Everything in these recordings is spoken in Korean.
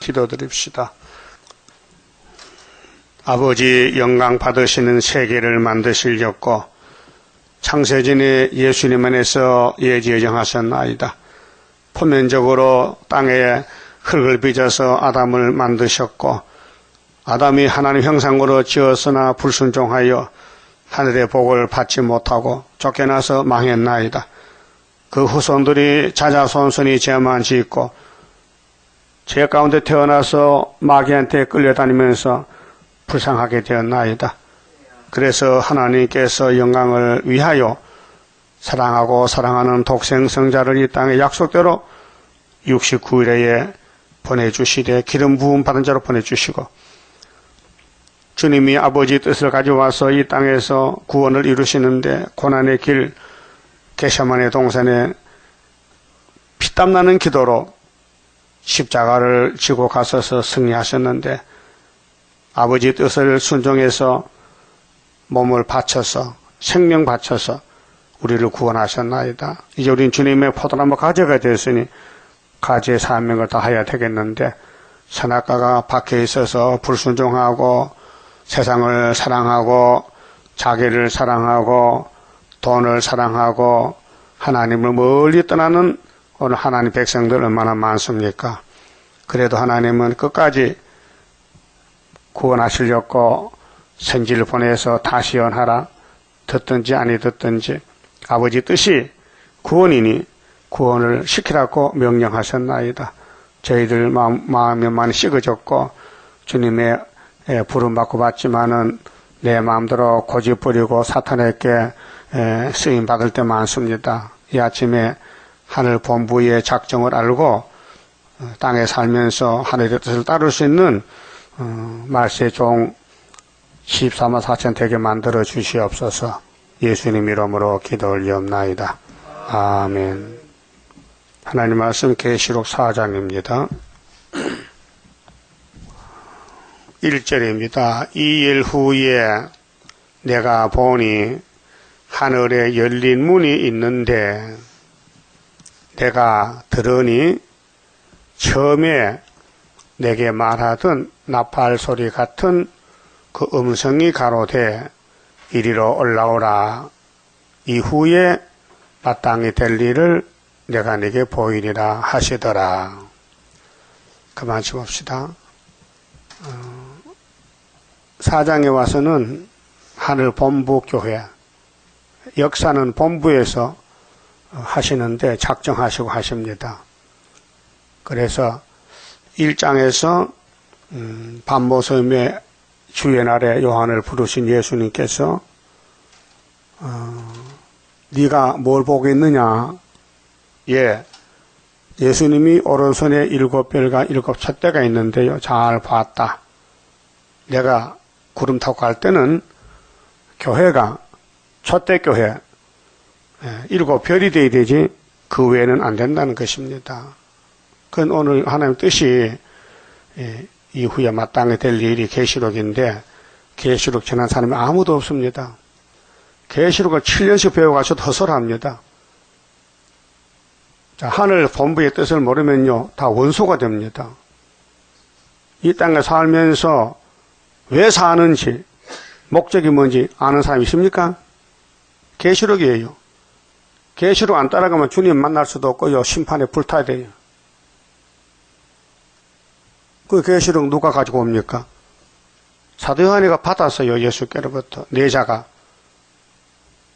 기도드립시다. 아버지, 영광 받으시는 세계를 만드시려고 창세전에 예수님 안에서 예정하셨나이다. 표면적으로 땅에 흙을 빚어서 아담을 만드셨고, 아담이 하나님 형상으로 지었으나 불순종하여 하늘의 복을 받지 못하고 쫓겨나서 망했나이다. 그 후손들이 자자손손이 죄만 짓고 죄 가운데 태어나서 마귀한테 끌려다니면서 불쌍하게 되었나이다. 그래서 하나님께서 영광을 위하여 사랑하고 사랑하는 독생성자를 이 땅에 약속대로 69일에 보내주시되 기름 부음 받은 자로 보내주시고, 주님이 아버지 뜻을 가져와서 이 땅에서 구원을 이루시는데 고난의 길 게세마네 동산에 피땀 나는 기도로 십자가를 지고 가셔서 승리하셨는데, 아버지 뜻을 순종해서 몸을 바쳐서 생명 바쳐서 우리를 구원하셨나이다. 이제 우린 주님의 포도나무 가지가 됐으니 가지의 사명을 다해야 되겠는데, 선악과가 밖에 있어서 불순종하고 세상을 사랑하고 자기를 사랑하고 돈을 사랑하고 하나님을 멀리 떠나는 오늘 하나님 백성들 얼마나 많습니까? 그래도 하나님은 끝까지 구원하시려고 선지를 보내서 다시 연하라. 듣든지 아니 듣든지 아버지 뜻이 구원이니 구원을 시키라고 명령하셨나이다. 저희들 마음이 많이 식어졌고 주님의 부름받고 받지만은 내 마음대로 고집부리고 사탄에게 쓰임받을 때 많습니다. 이 아침에 하늘 본부의 작정을 알고 땅에 살면서 하늘의 뜻을 따를 수 있는 말세의 종 14만 4천 되게 만들어 주시옵소서. 예수님 이름으로 기도 올리옵나이다. 아멘. 하나님 말씀 계시록 4장입니다. 1절입니다. 이 일 후에 내가 보니 하늘에 열린 문이 있는데 내가 들으니 처음에 내게 말하던 나팔 소리 같은 그 음성이 가로되 이리로 올라오라. 이후에 마땅히 될 일을 내가 네게 보이리라 하시더라. 그만 줍읍시다. 4장에 와서는 하늘 본부 교회, 역사는 본부에서 하시는데 작정하시고 하십니다. 그래서 1장에서 반모섬의 주의 날에 요한을 부르신 예수님께서 네가 뭘 보고 있느냐? 예수님이 오른손에 7별과 7 촛대가 있는데요. 잘 봤다. 내가 구름 타고 갈 때는 교회가 촛대교회 7별이 돼야 되지 그 외에는 안 된다는 것입니다. 그건 오늘 하나님 뜻이 이후에 마땅히 될 일이 계시록인데 계시록 지난 사람이 아무도 없습니다. 계시록을 7년씩 배워가셔도 허설합니다. 자, 하늘 본부의 뜻을 모르면요 다 원소가 됩니다. 이 땅에 살면서 왜 사는지 목적이 뭔지 아는 사람이 있습니까? 계시록이에요. 계시록 안 따라가면 주님 만날 수도 없고요 심판에 불타야 돼요. 그 계시록 누가 가지고 옵니까? 사도 요한이가 받았어요. 예수께로부터 내자가.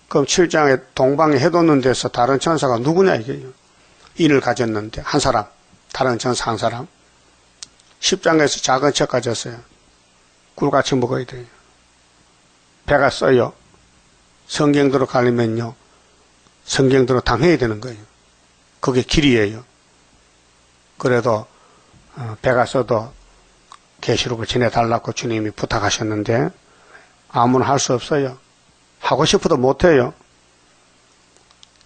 그럼 7장에 동방에 해돋는 데서 다른 천사가 누구냐 이게요. 인을 가졌는데 한 사람, 다른 천사 한 사람. 10장에서 작은 책 가졌어요. 꿀같이 먹어야 돼요. 배가 써요. 성경대로 가려면요 성경대로 당해야 되는 거예요. 그게 길이에요. 그래도 배가 써도 계시록을 지내달라고 주님이 부탁하셨는데 아무나 할 수 없어요. 하고 싶어도 못해요.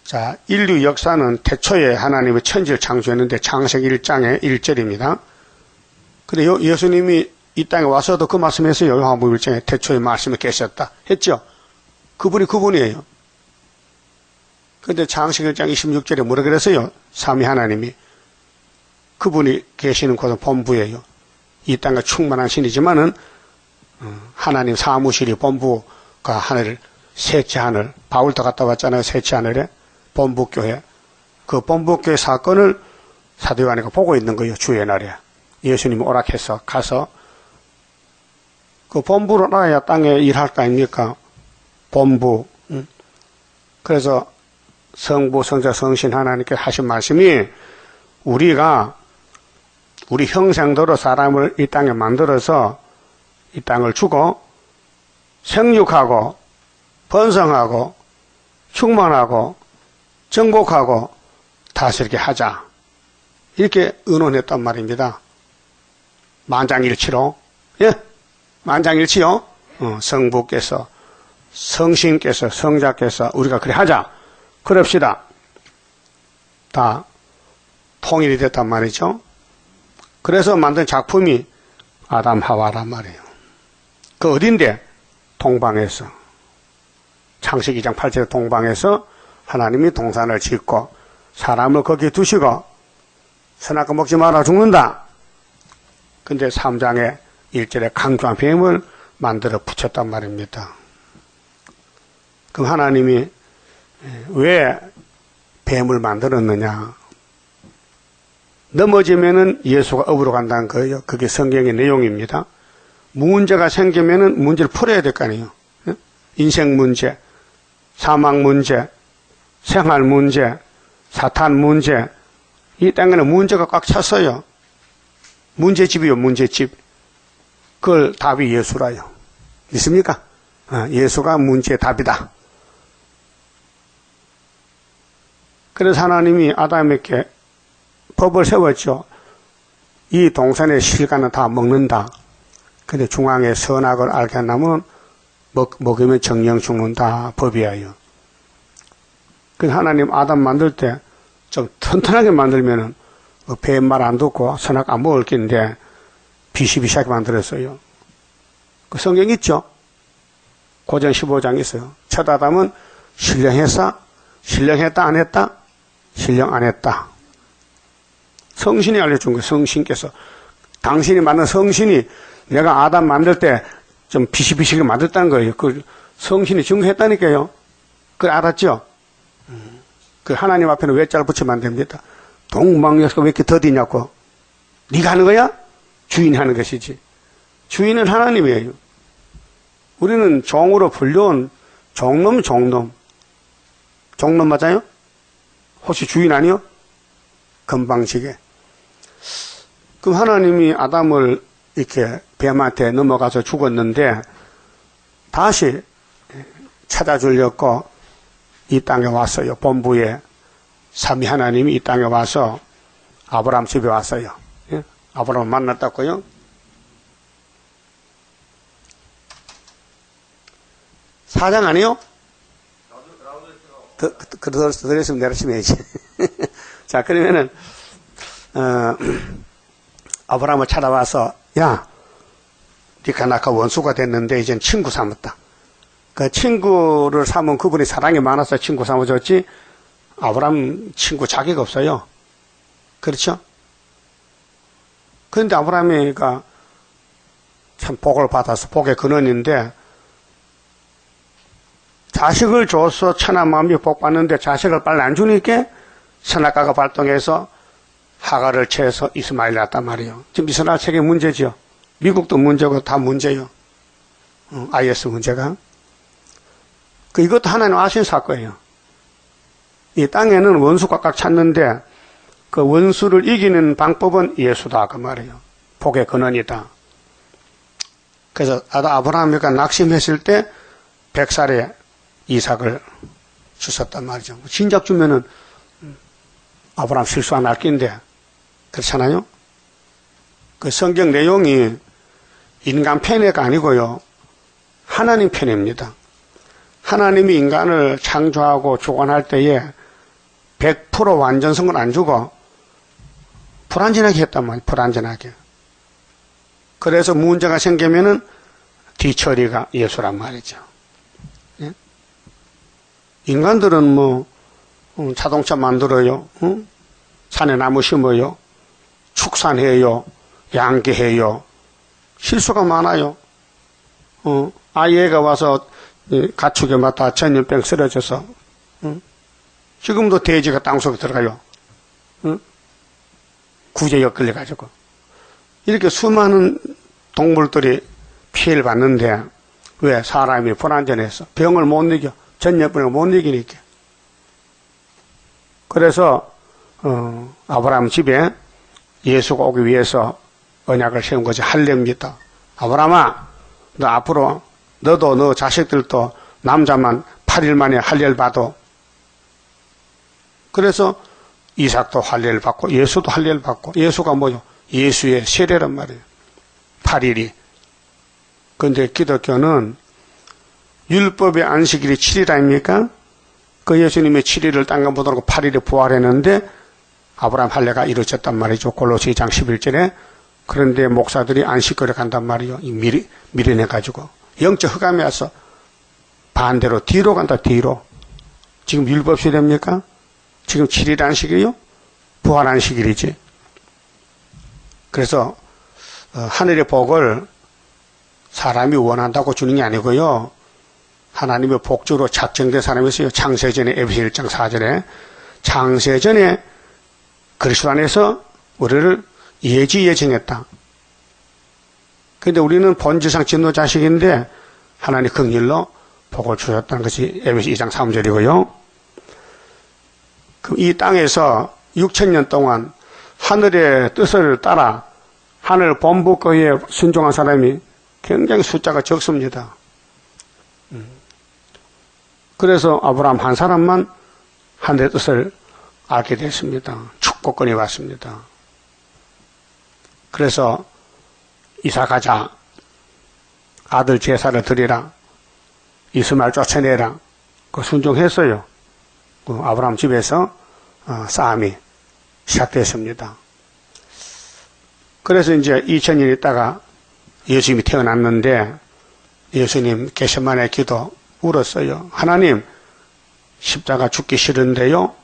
자, 인류 역사는 태초에 하나님의 천지를 창조했는데 창세기 1장의 1절입니다. 근데 예수님이 이 땅에 와서도 그 말씀했어요. 요한복음 1장에 태초에 말씀이 계셨다 했죠. 그분이에요. 근데 창세기 1장 26절에 뭐라 그랬어요? 삼위 하나님이 그분이 계시는 곳은 본부예요. 이 땅에 충만한 신이지만은 하나님 사무실이 본부가 하늘 셋째 하늘 바울도 갔다 왔잖아요. 셋째 하늘에 본부교회 그 본부교회 사건을 사도 요한이가 보고 있는 거예요. 주의 날에 예수님이 오락해서 가서 그 본부로 나가야 땅에 일할 거 아닙니까? 본부. 그래서 성부 성자 성신 하나님께서 하신 말씀이 우리가 우리 형상대로 사람을 이 땅에 만들어서 이 땅을 주고 생육하고 번성하고 충만하고 정복하고 다스리게 하자. 이렇게 의논했단 말입니다. 만장일치로. 예? 만장일치요. 성부께서 성신께서 성자께서 우리가 그래 하자. 그럽시다. 다 통일이 됐단 말이죠. 그래서 만든 작품이 아담 하와란 말이에요. 그 어딘데? 동방에서. 창세기 2장 8절에 동방에서 하나님이 동산을 짓고 사람을 거기에 두시고 선악과 먹지 마라 죽는다. 근데 3장에 1절에 강조한 뱀을 만들어 붙였단 말입니다. 그럼 하나님이 왜 뱀을 만들었느냐? 넘어지면은 예수가 업으로 간다는 거예요. 그게 성경의 내용입니다. 문제가 생기면은 문제를 풀어야 될 거 아니에요. 인생 문제, 사망 문제, 생활 문제, 사탄 문제. 이 땅에는 문제가 꽉 찼어요. 문제집이요, 문제집. 그걸 답이 예수라요. 믿습니까? 예수가 문제의 답이다. 그래서 하나님이 아담에게 법을 세웠죠. 이 동산의 실과는 다 먹는다. 근데 중앙에 선악을 알게 한다면 먹으면 정령 죽는다. 법이에요. 그래서 하나님 아담 만들 때 좀 튼튼하게 만들면은 뱀 말 안 듣고 선악 안 먹을 낀데 비시비시하게 만들었어요. 그 성경 있죠? 고전 15장 있어요. 첫 아담은 신령했어? 신령했다 안 했다? 신령 안 했다. 성신이 알려준 거예요. 성신께서. 당신이 만든 성신이 내가 아담 만들 때 좀 비시비시하게 만들었다는 거예요. 그 성신이 증거했다니까요. 그걸 알았죠? 그 하나님 앞에는 외자를 붙이면 안 됩니다. 동방역사가 왜 이렇게 더디냐고. 네가 하는 거야? 주인이 하는 것이지. 주인은 하나님이에요. 우리는 종으로 불려온 종놈. 종놈 맞아요? 혹시 주인 아니요? 건방지게. 그럼 하나님이 아담을 이렇게 뱀한테 넘어가서 죽었는데 다시 찾아주려고 이 땅에 왔어요. 본부에 삼위 하나님이 이 땅에 와서 아브라함 집에 왔어요. 예? 아브라함을 만났다고요? 사장 아니요? 그랬으면 내려치면야지. 자, 그러면은 아브라함을 찾아와서 야, 니가 나가 원수가 됐는데 이젠 친구 삼았다. 그 친구를 삼은 그분이 사랑이 많아서 친구 삼아줬지 아브라함 친구 자격 없어요. 그렇죠? 그런데 아브라함이가 참 복을 받아서 복의 근원인데 자식을 줘서 천한 마음이 복 받는데 자식을 빨리 안 주니까 선악과가 발동해서 하가를 채해서 이스마엘 낳았단 말이에요. 지금 이스라엘 책의 문제죠. 미국도 문제고 다 문제요. IS 문제가. 이것도 하나님 아신 사건이에요. 이 땅에는 원수가 꽉 찼는데 그 원수를 이기는 방법은 예수다 그 말이에요. 복의 근원이다. 그래서 아브라함이가 낙심했을 때 100살에 이삭을 주셨단 말이죠. 진작 주면은 아브라함 실수 안 할 낀데 그렇잖아요. 그 성경 내용이 인간 편애가 아니고요. 하나님 편애입니다. 하나님이 인간을 창조하고 주관할 때에 100% 완전성을 안 주고 불완전하게 했단 말이에요. 불완전하게. 그래서 문제가 생기면은 뒤처리가 예수란 말이죠. 예? 인간들은 자동차 만들어요. 산에 나무 심어요. 축산해요. 양계해요. 실수가 많아요. 아이가 와서 가축에 맞다 전염병 쓰러져서 지금도 돼지가 땅속에 들어가요. 구제역 걸려가지고 이렇게 수많은 동물들이 피해를 받는데 왜? 사람이 불안전해서 병을 못 이겨. 전염병을 못 이기니까. 그래서 아브라함 집에 예수가 오기 위해서 언약을 세운 것이 할례입니다. 아브라함아, 너 앞으로 너도 너 자식들도 남자만 8일 만에 할례를 받아. 그래서 이삭도 할례를 받고 예수도 할례를 받고, 예수가 뭐요? 예수의 세례란 말이에요. 8일이. 그런데 기독교는 율법의 안식일이 7일 아닙니까? 그 예수님의 7일을 땅가 못하고 8일에 부활했는데 아브라함 할례가 이루어졌단 말이죠. 골로새 2장 11절에. 그런데 목사들이 안식일에 간단 말이에요. 미련해가지고. 영적 흑암이 와서 반대로 뒤로 간다. 뒤로. 지금 율법 시대입니까? 지금 7일 안식일이요? 부활 안식일이지. 그래서 하늘의 복을 사람이 원한다고 주는 게 아니고요. 하나님의 복주로 작정된 사람이 있어요. 창세전에 에베소 1장 4절에 창세전에 그리스도 안에서 우리를 예정했다. 그런데 우리는 본질상 진노 자식인데 하나님 긍휼로 복을 주셨다는 것이 에베소 2장 3절이고요. 이 땅에서 6,000년 동안 하늘의 뜻을 따라 하늘 본부거에 순종한 사람이 굉장히 숫자가 적습니다. 그래서 아브라함 한 사람만 하늘의 뜻을 알게 됐습니다. 축복권이 왔습니다. 그래서 이삭하자, 아들 제사를 드리라, 이스마엘 쫓아내라, 그 순종했어요. 그 아브라함 집에서 싸움이 시작됐습니다. 그래서 이제 2000년 있다가 예수님이 태어났는데 예수님 겟세마네 기도 울었어요. 하나님, 십자가 죽기 싫은데요.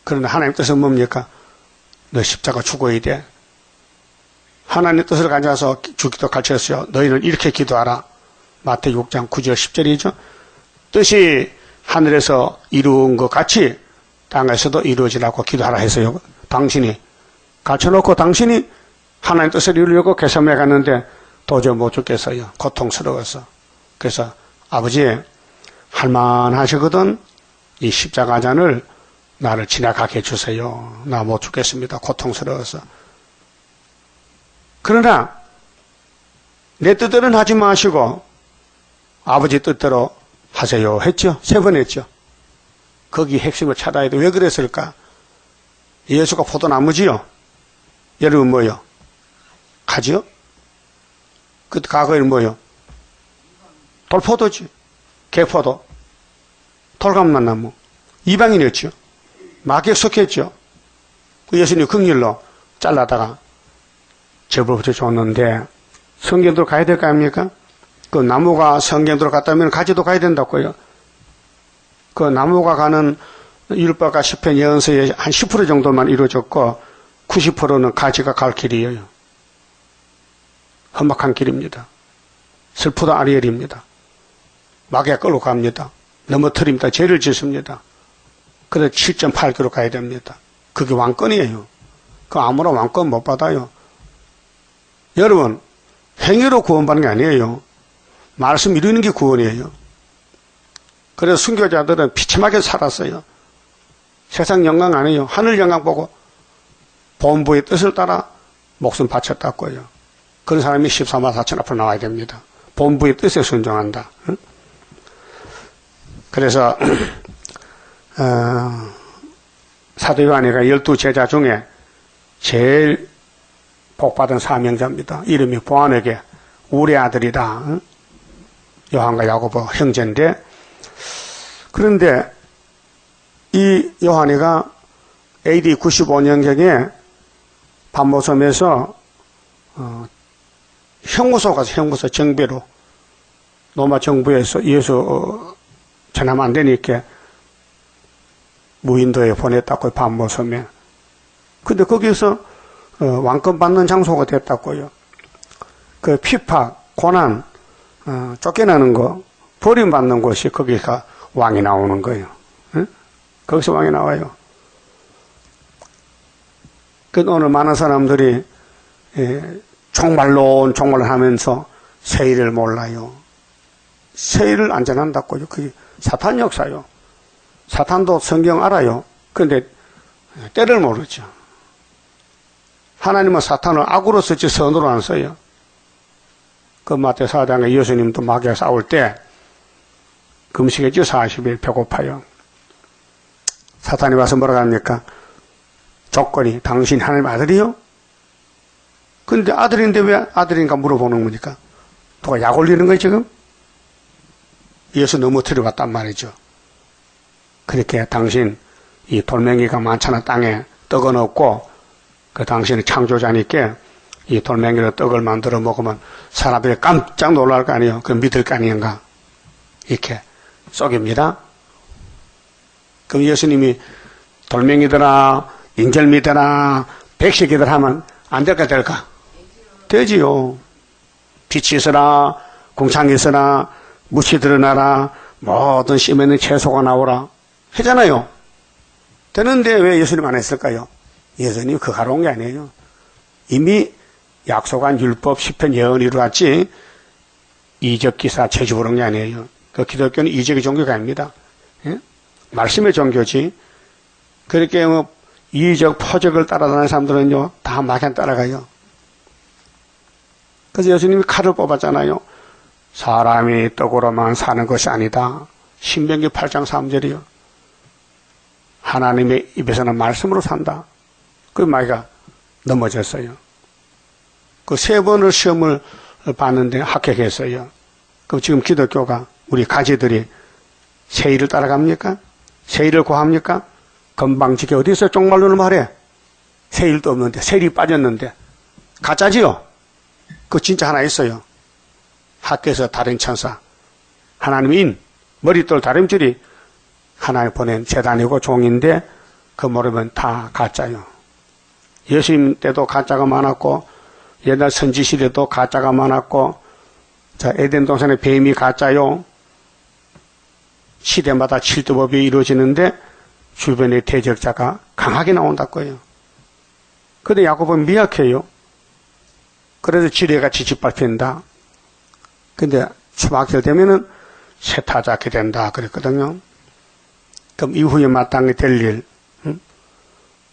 그런데 하나님 뜻은 뭡니까? 너 십자가 죽어야 돼. 하나님 뜻을 가져와서 죽기도 가르쳤어요. 너희는 이렇게 기도하라. 마태복음 6장 9절 10절이죠. 뜻이 하늘에서 이루은 것 같이 땅에서도 이루어지라고 기도하라 했어요. 당신이 가르쳐놓고 당신이 하나님 뜻을 이루려고 겟세마네 갔는데 도저히 못 죽겠어요. 고통스러워서. 그래서 아버지, 할만하시거든 이 십자가 잔을 나를 지나가게 해주세요. 나 못 죽겠습니다. 고통스러워서. 그러나 내 뜻대로는 하지 마시고 아버지 뜻대로 하세요 했죠. 3번 했죠. 거기 핵심을 찾아야 돼. 왜 그랬을까? 예수가 포도나무지요. 여러분 뭐요? 가지요? 그 과거에는 뭐요? 돌포도지, 개포도, 돌감만나무, 이방인이었죠. 마귀에 속했죠. 그 예수님 긍휼로 잘라다가 접을 붙여줬는데 성경으로 가야 될 거 아닙니까? 그 나무가 성경으로 갔다면 가지도 가야 된다고요. 그 나무가 가는 율법과 시편 예언서의 한 10% 정도만 이루어졌고 90%는 가지가 갈 길이에요. 험악한 길입니다. 슬프다 아리엘입니다. 마귀가 끌고 갑니다. 넘어뜨립니다. 죄를 짓습니다. 그래서 7.8km 가야 됩니다. 그게 왕권이에요. 그 아무나 왕권 못 받아요. 여러분, 행위로 구원받는 게 아니에요. 말씀 이루는 게 구원이에요. 그래서 순교자들은 비참하게 살았어요. 세상 영광 아니에요. 하늘 영광 보고 본부의 뜻을 따라 목숨 바쳤다고요. 그런 사람이 14만 4천 앞으로 나와야 됩니다. 본부의 뜻에 순종한다. 그래서 사도 요한이가 12제자 중에 제일 복받은 사명자입니다. 이름이 보아네게 우리 아들이다. 요한과 야고보 형제인데, 그런데 이 요한이가 AD 95년경에 반모섬에서 형무소 가서 형무소 정배로 로마 정부에서 예수 전하면 안 되니까 무인도에 보냈다고요. 반모섬에. 근데 거기서 왕권 받는 장소가 됐다고요. 그 핍박, 고난, 쫓겨나는 거, 버림받는 곳이 거기가 왕이 나오는 거예요. 응? 거기서 왕이 나와요. 그 오늘 많은 사람들이 종말론 종말을 하면서 세일을 몰라요. 세일을 안 전한다고요. 그게 사탄 역사요. 사탄도 성경 알아요. 그런데 때를 모르죠. 하나님은 사탄을 악으로 쓰지 선으로 안 써요. 그 마태 4장에 예수님도 마귀와 싸울 때 금식했죠. 40일 배고파요. 사탄이 와서 뭐라고 합니까? 조건이 당신 하나님 아들이요? 근데 아들인데 왜 아들인가 물어보는 거니까 누가 약 올리는 거예요 지금? 예수 넘어뜨려 왔단 말이죠. 그렇게 당신 이 돌멩이가 많잖아. 땅에 떡은 없고 그 당신은 창조자니까 이 돌멩이로 떡을 만들어 먹으면 사람들이 깜짝 놀랄 거 아니에요. 그 믿을 거 아닌가? 이렇게 속입니다. 그럼 예수님이 돌멩이들아, 인절미들아, 백식이들 하면 안 될까 될까? 되지요. 빛이 있으라, 궁창이 있으라, 무치 드러나라, 모든 씨에 있는 채소가 나오라. 하잖아요. 되는데 왜 예수님 안 했을까요? 예수님 그거 하러 온 게 아니에요. 이미 약속한 율법, 시편, 예언이 이루었지 이적, 기사, 채집을 온 게 아니에요. 그 기독교는 이적의 종교가 아닙니다. 예? 말씀의 종교지. 그렇게 뭐 이적, 포적을 따라다니는 사람들은요 다 마냥 따라가요. 그래서 예수님이 칼을 뽑았잖아요. 사람이 떡으로만 사는 것이 아니다. 신명기 8장 3절이요. 하나님의 입에서는 말씀으로 산다. 그 마귀가 넘어졌어요. 그 3번을 시험을 봤는데 합격했어요. 그럼 지금 기독교가 우리 가지들이 세일을 따라갑니까? 세일을 구합니까? 건방지게 어디서 쪽말론을 말해? 세일도 없는데 세일이 빠졌는데 가짜지요? 그거 진짜 하나 있어요. 학교에서 다른 천사 하나님의 인 머릿돌 다림줄이 하나님 보낸 재단이고 종인데 그 모르면 다 가짜요. 예수님 때도 가짜가 많았고 옛날 선지 시대도 가짜가 많았고 자 에덴 동산의 뱀이 가짜요. 시대마다 칠두법이 이루어지는데 주변의 대적자가 강하게 나온다고요. 그런데 야곱은 미약해요. 그래서 지뢰같이 짓밟힌다. 근데 초막절 되면은 세타자게 된다 그랬거든요. 그럼 이후에 마땅히 될 일,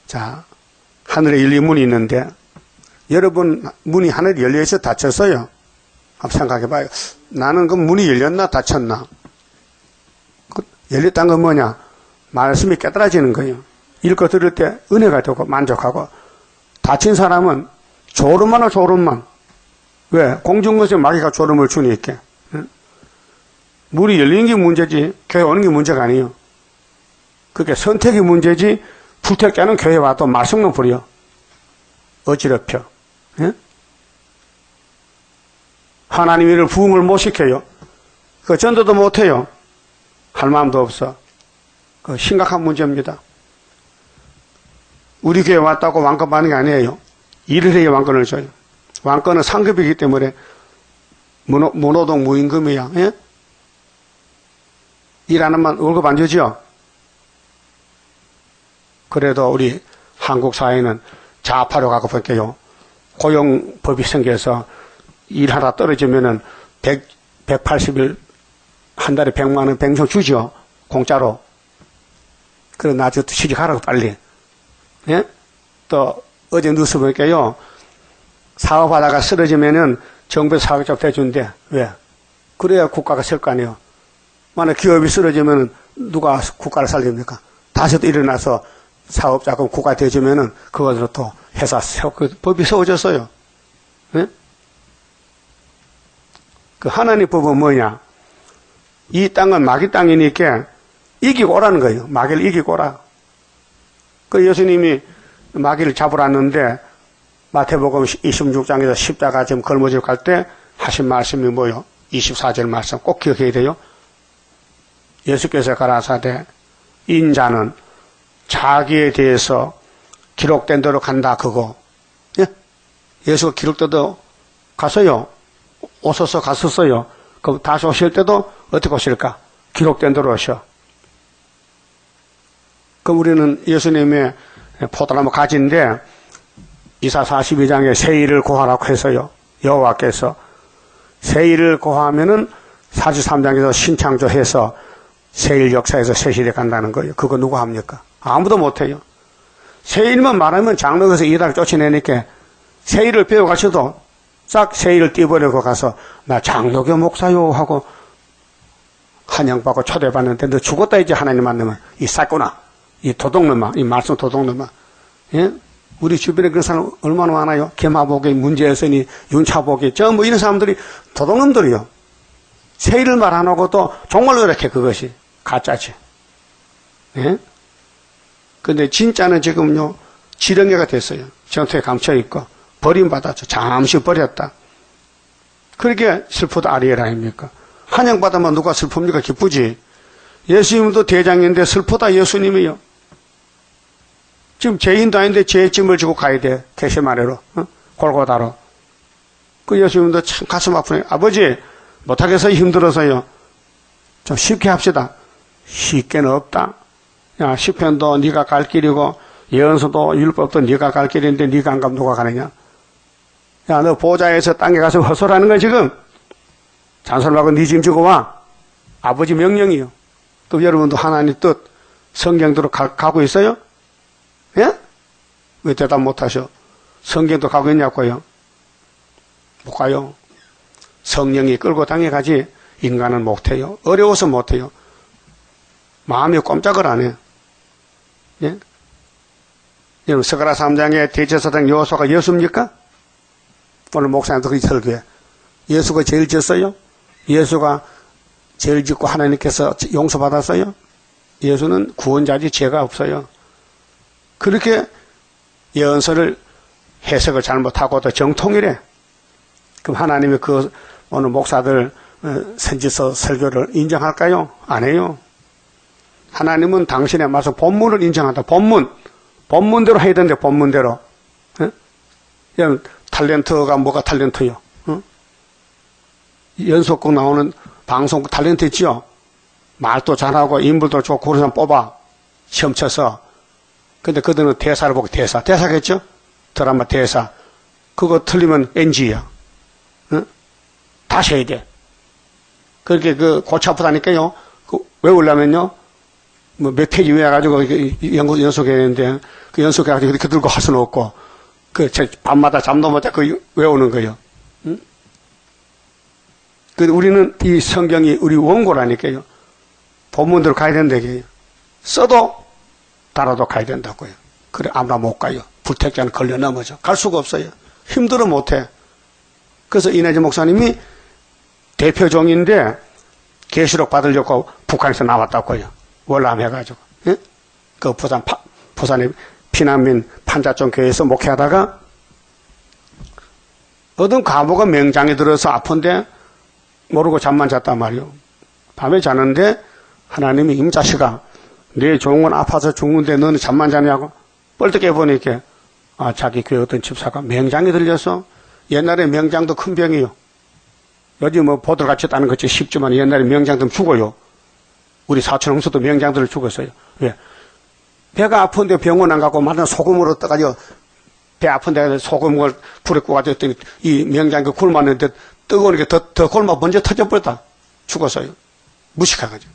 자 하늘에 열린 문이 있는데 여러분 문이 하늘에 열려있어 닫혔어요? 한번 생각해봐요. 나는 그 문이 열렸나 닫혔나? 열렸다는 건 뭐냐? 말씀이 깨달아지는 거예요. 읽고 들을 때 은혜가 되고 만족하고 닫힌 사람은 졸음만 졸음만. 왜? 공중것에 마귀가 졸음을 주니까. 문이 열리는 게 문제지 교회 오는 게 문제가 아니에요. 그게 선택이 문제지 불택자는 교회 와도 말씀만 부려. 어지럽혀. 예? 하나님의 일을 부흥을 못 시켜요. 그 전도도 못해요. 할 마음도 없어. 그 심각한 문제입니다. 우리 교회 왔다고 왕권 받는 게 아니에요. 일을 해야 왕권을 줘요. 왕권은 상급이기 때문에 무노동 무임금이야. 예? 일하는 만 월급 안 주죠? 그래도 우리 한국 사회는 좌파로 가고 볼게요. 고용법이 생겨서 일 하나 떨어지면은 180일 한 달에 100만 원 pension 주죠. 공짜로. 그래 나중에 또 취직하라고 빨리. 예? 또 어제 뉴스 볼게요. 사업하다가 쓰러지면은 정부에서 사업적 대준대. 왜? 그래야 국가가 설 거 아니에요. 만약 기업이 쓰러지면은 누가 국가를 살립니까? 다시 또 일어나서 사업자금 국가 대주면은 그것으로 또 회사 그 법이 세워졌어요. 예? 그 하나님 법은 뭐냐? 이 땅은 마귀 땅이니까 이기고 오라는 거예요. 마귀를 이기고 오라. 그 예수님이 마귀를 잡으러 왔는데 마태복음 26장에서 십자가 지금 걸머지고 갈 때 하신 말씀이 뭐요? 24절 말씀 꼭 기억해야 돼요. 예수께서 가라사대 인자는 자기에 대해서 기록된 대로 간다 그거. 예? 예수가 기록대로 가서요. 오셔서 갔었어요. 그럼 다시 오실 때도 어떻게 오실까? 기록된 대로 오셔. 그럼 우리는 예수님의 포도나무 가지인데 이사 42장에 세일을 고하라고 해서요. 여호와께서 세일을 고하면은 43장에서 신창조해서 세일 역사에서 세일에 간다는 거예요. 그거 누가 합니까? 아무도 못해요. 세일만 말하면 장로에서 이달 쫓아내니까 세일을 배워가셔도 싹 세일을 띄버리고 가서 나 장로교 목사요 하고 환영받고 초대받는데 너 죽었다 이제 하나님 만나면 이 쌌구나. 이 도둑놈아, 이 말씀 도둑놈아. 예? 우리 주변에 그런 사람 얼마나 많아요? 개마복이, 문제여선이, 윤차복이, 뭐 이런 사람들이 도둑놈들이요. 세일을 말 안 하고 또 정말로 이렇게 그것이 가짜지. 예? 근데 진짜는 지금요, 지렁이가 됐어요. 전투에 감춰있고, 버림받았죠. 잠시 버렸다. 그렇게 슬프다 아리엘 아닙니까? 환영받으면 누가 슬픕니까? 기쁘지. 예수님도 대장인데 슬프다 예수님이요. 지금 죄인도 아닌데 죄의 짐을 지고 가야 돼. 게세마네로, 골고다로. 그 예수님도 참 가슴 아프네. 아버지, 못하겠어요. 힘들어서요. 좀 쉽게 합시다. 쉽게는 없다. 야, 시편도 네가 갈 길이고 예언서도 율법도 네가 갈 길인데 네가 안 가면 누가 가느냐. 야, 너 보좌에서 땅에 가서 헛소리하는 거야 지금. 잔소리하고 네 짐 지고 와. 아버지 명령이요. 또 여러분도 하나님 뜻 성경대로 가고 있어요? 예? 왜 대답 못하셔? 성경도 가고 있냐고요? 못 가요. 성령이 끌고 당겨가지 인간은 못해요. 어려워서 못해요. 마음이 꼼짝을 안 해요. 예? 여러분 스가랴 3장의 대제사장 여호수아가 예수입니까? 오늘 목사님도 그 설교에 예수가 제일 졌어요? 예수가 제일 짓고 하나님께서 용서받았어요? 예수는 구원자지 죄가 없어요. 그렇게 예언서를 해석을 잘못하고도 정통이래. 그럼 하나님이 그 오늘 목사들 선지서 설교를 인정할까요? 안 해요. 하나님은 당신의 말씀 본문을 인정한다. 본문대로 해야 되는데 본문대로. 그냥 탤런트가 뭐가 탤런트요? 연속극 나오는 방송 탤런트 있지요? 말도 잘하고 인물도 좋고 그런 사람 뽑아 시험 쳐서. 근데 그들은 대사를 보고 대사겠죠? 드라마 대사. 그거 틀리면 NG야. 다시 해야 돼. 그렇게 골치 아프다니까요. 외우려면요. 뭐 몇 페이지 외워가지고 연속해야 되는데 그 연속해가지고 이렇게 들고 할 수는 없고 밤마다 잠도 못 자고 외우는 거예요. 응? 우리는 이 성경이 우리 원고라니까요. 본문대로 가야 된다고요. 써도 달아도 가야 된다고요. 그래 아무나 못 가요. 불택자는 걸려 넘어져. 갈 수가 없어요. 힘들어 못해. 그래서 이내지 목사님이 대표종인데 계시록 받으려고 북한에서 나왔다고요. 월남 해가지고. 예? 그 부산의 피난민 판자촌 교회에서 목회하다가 어떤 과부가 명장에 들어서 아픈데 모르고 잠만 잤단 말이요. 밤에 자는데 하나님이 임자식아 내 종은 아파서 죽는데 너는 잠만 자냐고 뻘떡 깨보니까 자기 교회 어떤 집사가 명장에 들려서 옛날에 명장도 큰 병이요. 요즘 뭐 보들같이 따는 것이 쉽지만 옛날에 명장들은 죽어요. 우리 사촌 형수도 명장들을 죽었어요. 왜? 배가 아픈데 병원 안 가고 마냥 소금으로 떠가지고 배 아픈데 소금을 불에 구워가지고 이 명장이 굶었는데 뜨거우니까 더 굶어 먼저 터져버렸다. 죽었어요. 무식해가지고.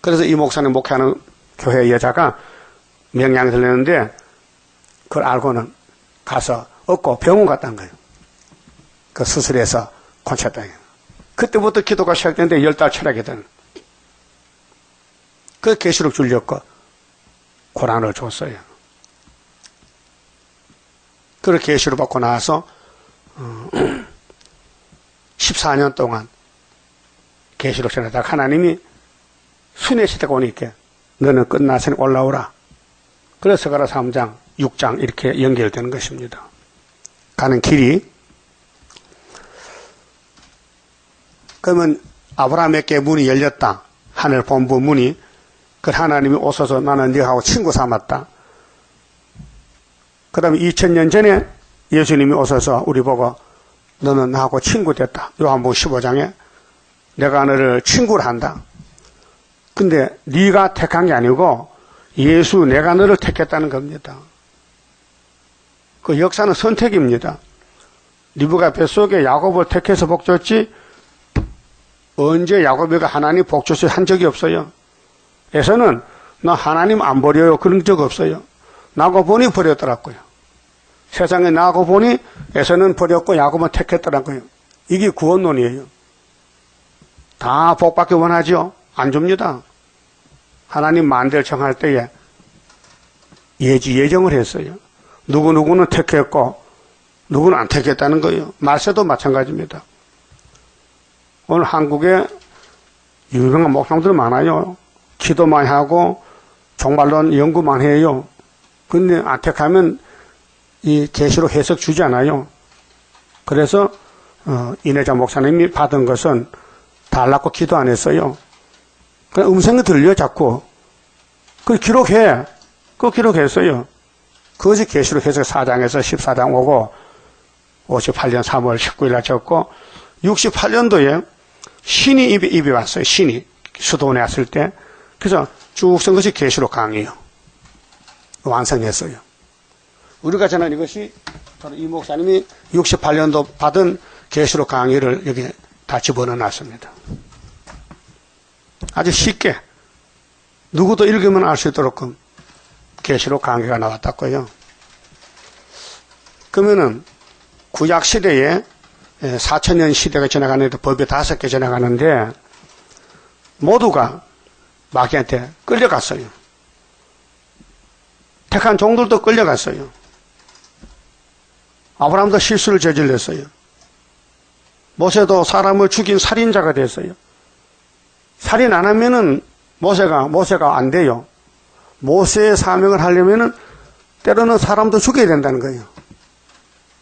그래서 이 목사님 목회하는 교회 여자가 명장이 들렸는데 그걸 알고는 가서 얻고 병원 갔다는 거예요. 그 수술해서 고쳤다. 그때부터 기도가 시작되는데 10달 철학이 되는 거예요. 그 계시록 줄렸고 고난을 줬어요. 그렇게 계시를 받고 나서 14년 동안 계시록 전하다가 하나님이 순회 시대가 오니까 너는 끝나서는 올라오라. 그래서 가라 3장, 6장 이렇게 연결되는 것입니다. 가는 길이 그러면 아브라함에게 문이 열렸다. 하늘 본부 문이. 그 하나님이 오셔서 나는 너하고 친구 삼았다. 그 다음에 2000년 전에 예수님이 오셔서 우리 보고 너는 나하고 친구 됐다. 요한복음 15장에 내가 너를 친구를 한다. 근데 네가 택한 게 아니고 예수 내가 너를 택했다는 겁니다. 그 역사는 선택입니다. 리브가 뱃속에 야곱을 택해서 복 줬지 언제 야곱이가 하나님 복 줬어요 한 적이 없어요. 에서는 나 하나님 안 버려요 그런 적 없어요. 나고 보니 버렸더라고요. 세상에 나고 보니 에서는 버렸고 야곱은 택했더라고요. 이게 구원론이에요. 다 복받기 원하죠? 안 줍니다. 하나님 만대를 정할 때에 예정을 했어요. 누구는 택했고 누구는 안 택했다는 거예요. 말세도 마찬가지입니다. 오늘 한국에 유명한 목사님들 많아요. 기도 많이 하고 종말론 연구만 해요. 근데 안 택하면 이 계시록 해석 주지 않아요. 그래서 이내자 목사님이 받은 것은 달라고 기도 안 했어요. 그냥 음성이 들려 자꾸. 그걸 기록해. 그거 기록했어요. 그것이 계시록 해석 4장에서 14장 오고 58년 3월 19일 날 적고 68년도에 신이 입이 왔어요. 신이 수도원에 왔을 때. 그래서 쭉 쓴 것이 계시록 강의요. 완성했어요. 우리가 전한 이것이 바로 이 목사님이 68년도 받은 계시록 강의를 여기 다 집어넣어 놨습니다. 아주 쉽게 누구도 읽으면 알 수 있도록 계시록 강의가 나왔다고요. 그러면은 구약 시대에 4,000년 시대가 지나가는데 법이 5개 지나가는데 모두가 마귀한테 끌려갔어요. 택한 종들도 끌려갔어요. 아브라함도 실수를 저질렀어요. 모세도 사람을 죽인 살인자가 됐어요. 살인 안 하면은 모세가 안 돼요. 모세의 사명을 하려면은 때로는 사람도 죽여야 된다는 거예요.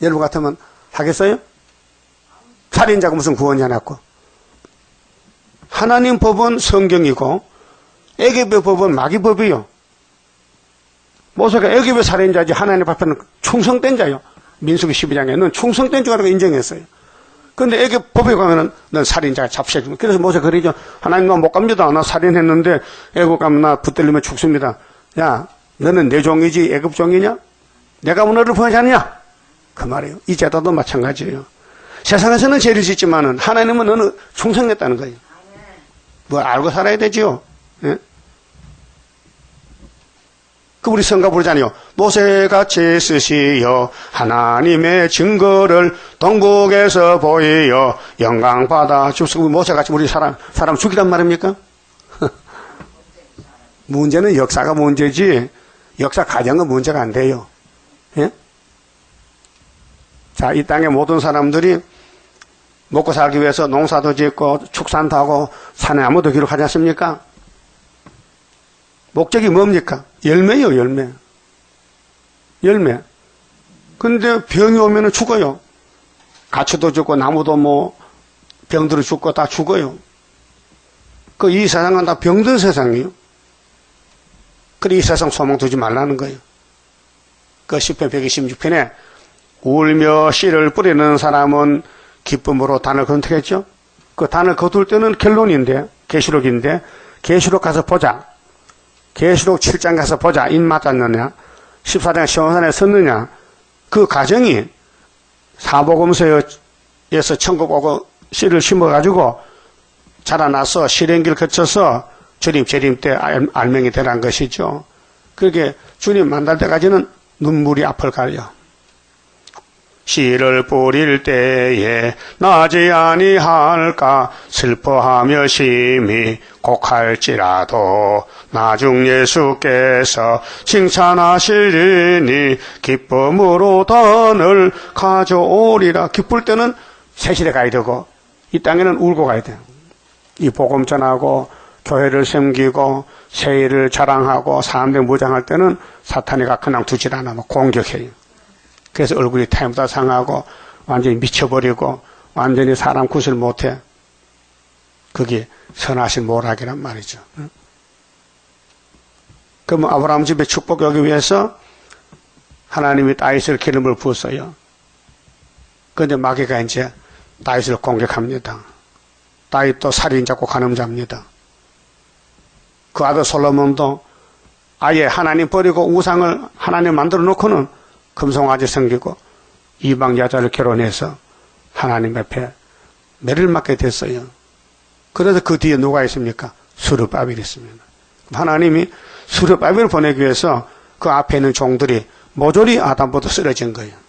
여러분 같으면 하겠어요? 살인자가 무슨 구원이 하나고. 하나님 법은 성경이고 애굽의 법은 마귀법이요. 모세가 애굽의 살인자지 하나님 앞에는 충성된 자요. 민수기 12장에는 충성된 자라고 인정했어요. 그런데 애굽 법에 가면은 넌 살인자가 잡혀주면. 그래서 모세가 그러죠. 하나님 나 못 갑니다. 나 살인했는데 애굽 가면 나 붙들리면 죽습니다. 야, 너는 내 종이지 애굽 종이냐? 내가 너를 보내지 않냐? 그 말이에요. 이 제도도 마찬가지예요. 세상에서는 죄를 짓지만은 하나님은 너는 충성했다는 거예요. 뭘 알고 살아야 되지요. 예? 그 우리 성가 부르잖아요. 모세같이 쓰시어 하나님의 증거를 동북에서 보이어 영광 받아 주시고. 모세같이 우리 사람 죽이란 말입니까? 문제는 역사가 문제지 역사 과정은 문제가 안 돼요. 예? 자, 이 땅의 모든 사람들이 먹고 살기 위해서 농사도 짓고 축산도 하고 산나무도 기록하지 않습니까? 목적이 뭡니까? 열매요, 열매. 근데 병이 오면 죽어요. 가츠도 죽고 나무도 뭐 병들어 죽고 다 죽어요. 이 세상은 다 병든 세상이에요. 그래 이 세상 소망 두지 말라는 거예요. 그 10편 126편에 울며 씨를 뿌리는 사람은 기쁨으로 단을 건투겠죠. 그 단을 거둘 때는 결론인데 계시록인데 계시록 가서 보자. 계시록 7장 가서 보자. 인 맞았느냐 14장 시온산에 섰느냐. 그 과정이 사복음서에서 천국 오고 씨를 심어가지고 자라나서 실행길 거쳐서 주님 재림 때 알맹이 되란 것이죠. 그렇게 주님 만날 때까지는 눈물이 앞을 가려. 씨를 뿌릴 때에 나지 아니할까 슬퍼하며 심히 곡할지라도 나중 예수께서 칭찬하시리니 기쁨으로 단을 가져오리라. 기쁠 때는 세실에 가야 되고 이 땅에는 울고 가야 돼요. 이 복음 전하고 교회를 섬기고 세일을 자랑하고 사람들 무장할 때는 사탄이 그냥 두질 않아 공격해요. 그래서 얼굴이 태우다 상하고 완전히 미쳐버리고 완전히 사람 구실 못해. 그게 선하신 모락이란 말이죠. 그러면 아브라함 집에 축복이 오기 위해서 하나님이 다윗을 기름을 부었어요. 그런데 마귀가 이제 다윗을 공격합니다. 다윗도 살인자고 간음자입니다. 그 아들 솔로몬도 아예 하나님 버리고 우상을 하나님 만들어 놓고는 금송아지 섬기고 이방 여자를 결혼해서 하나님 앞에 매를 맞게 됐어요. 그래서 그 뒤에 누가 있습니까? 스룹바벨이 있습니다. 하나님이 스룹바벨을 보내기 위해서 그 앞에 있는 종들이 모조리 아담보다 쓰러진 거예요.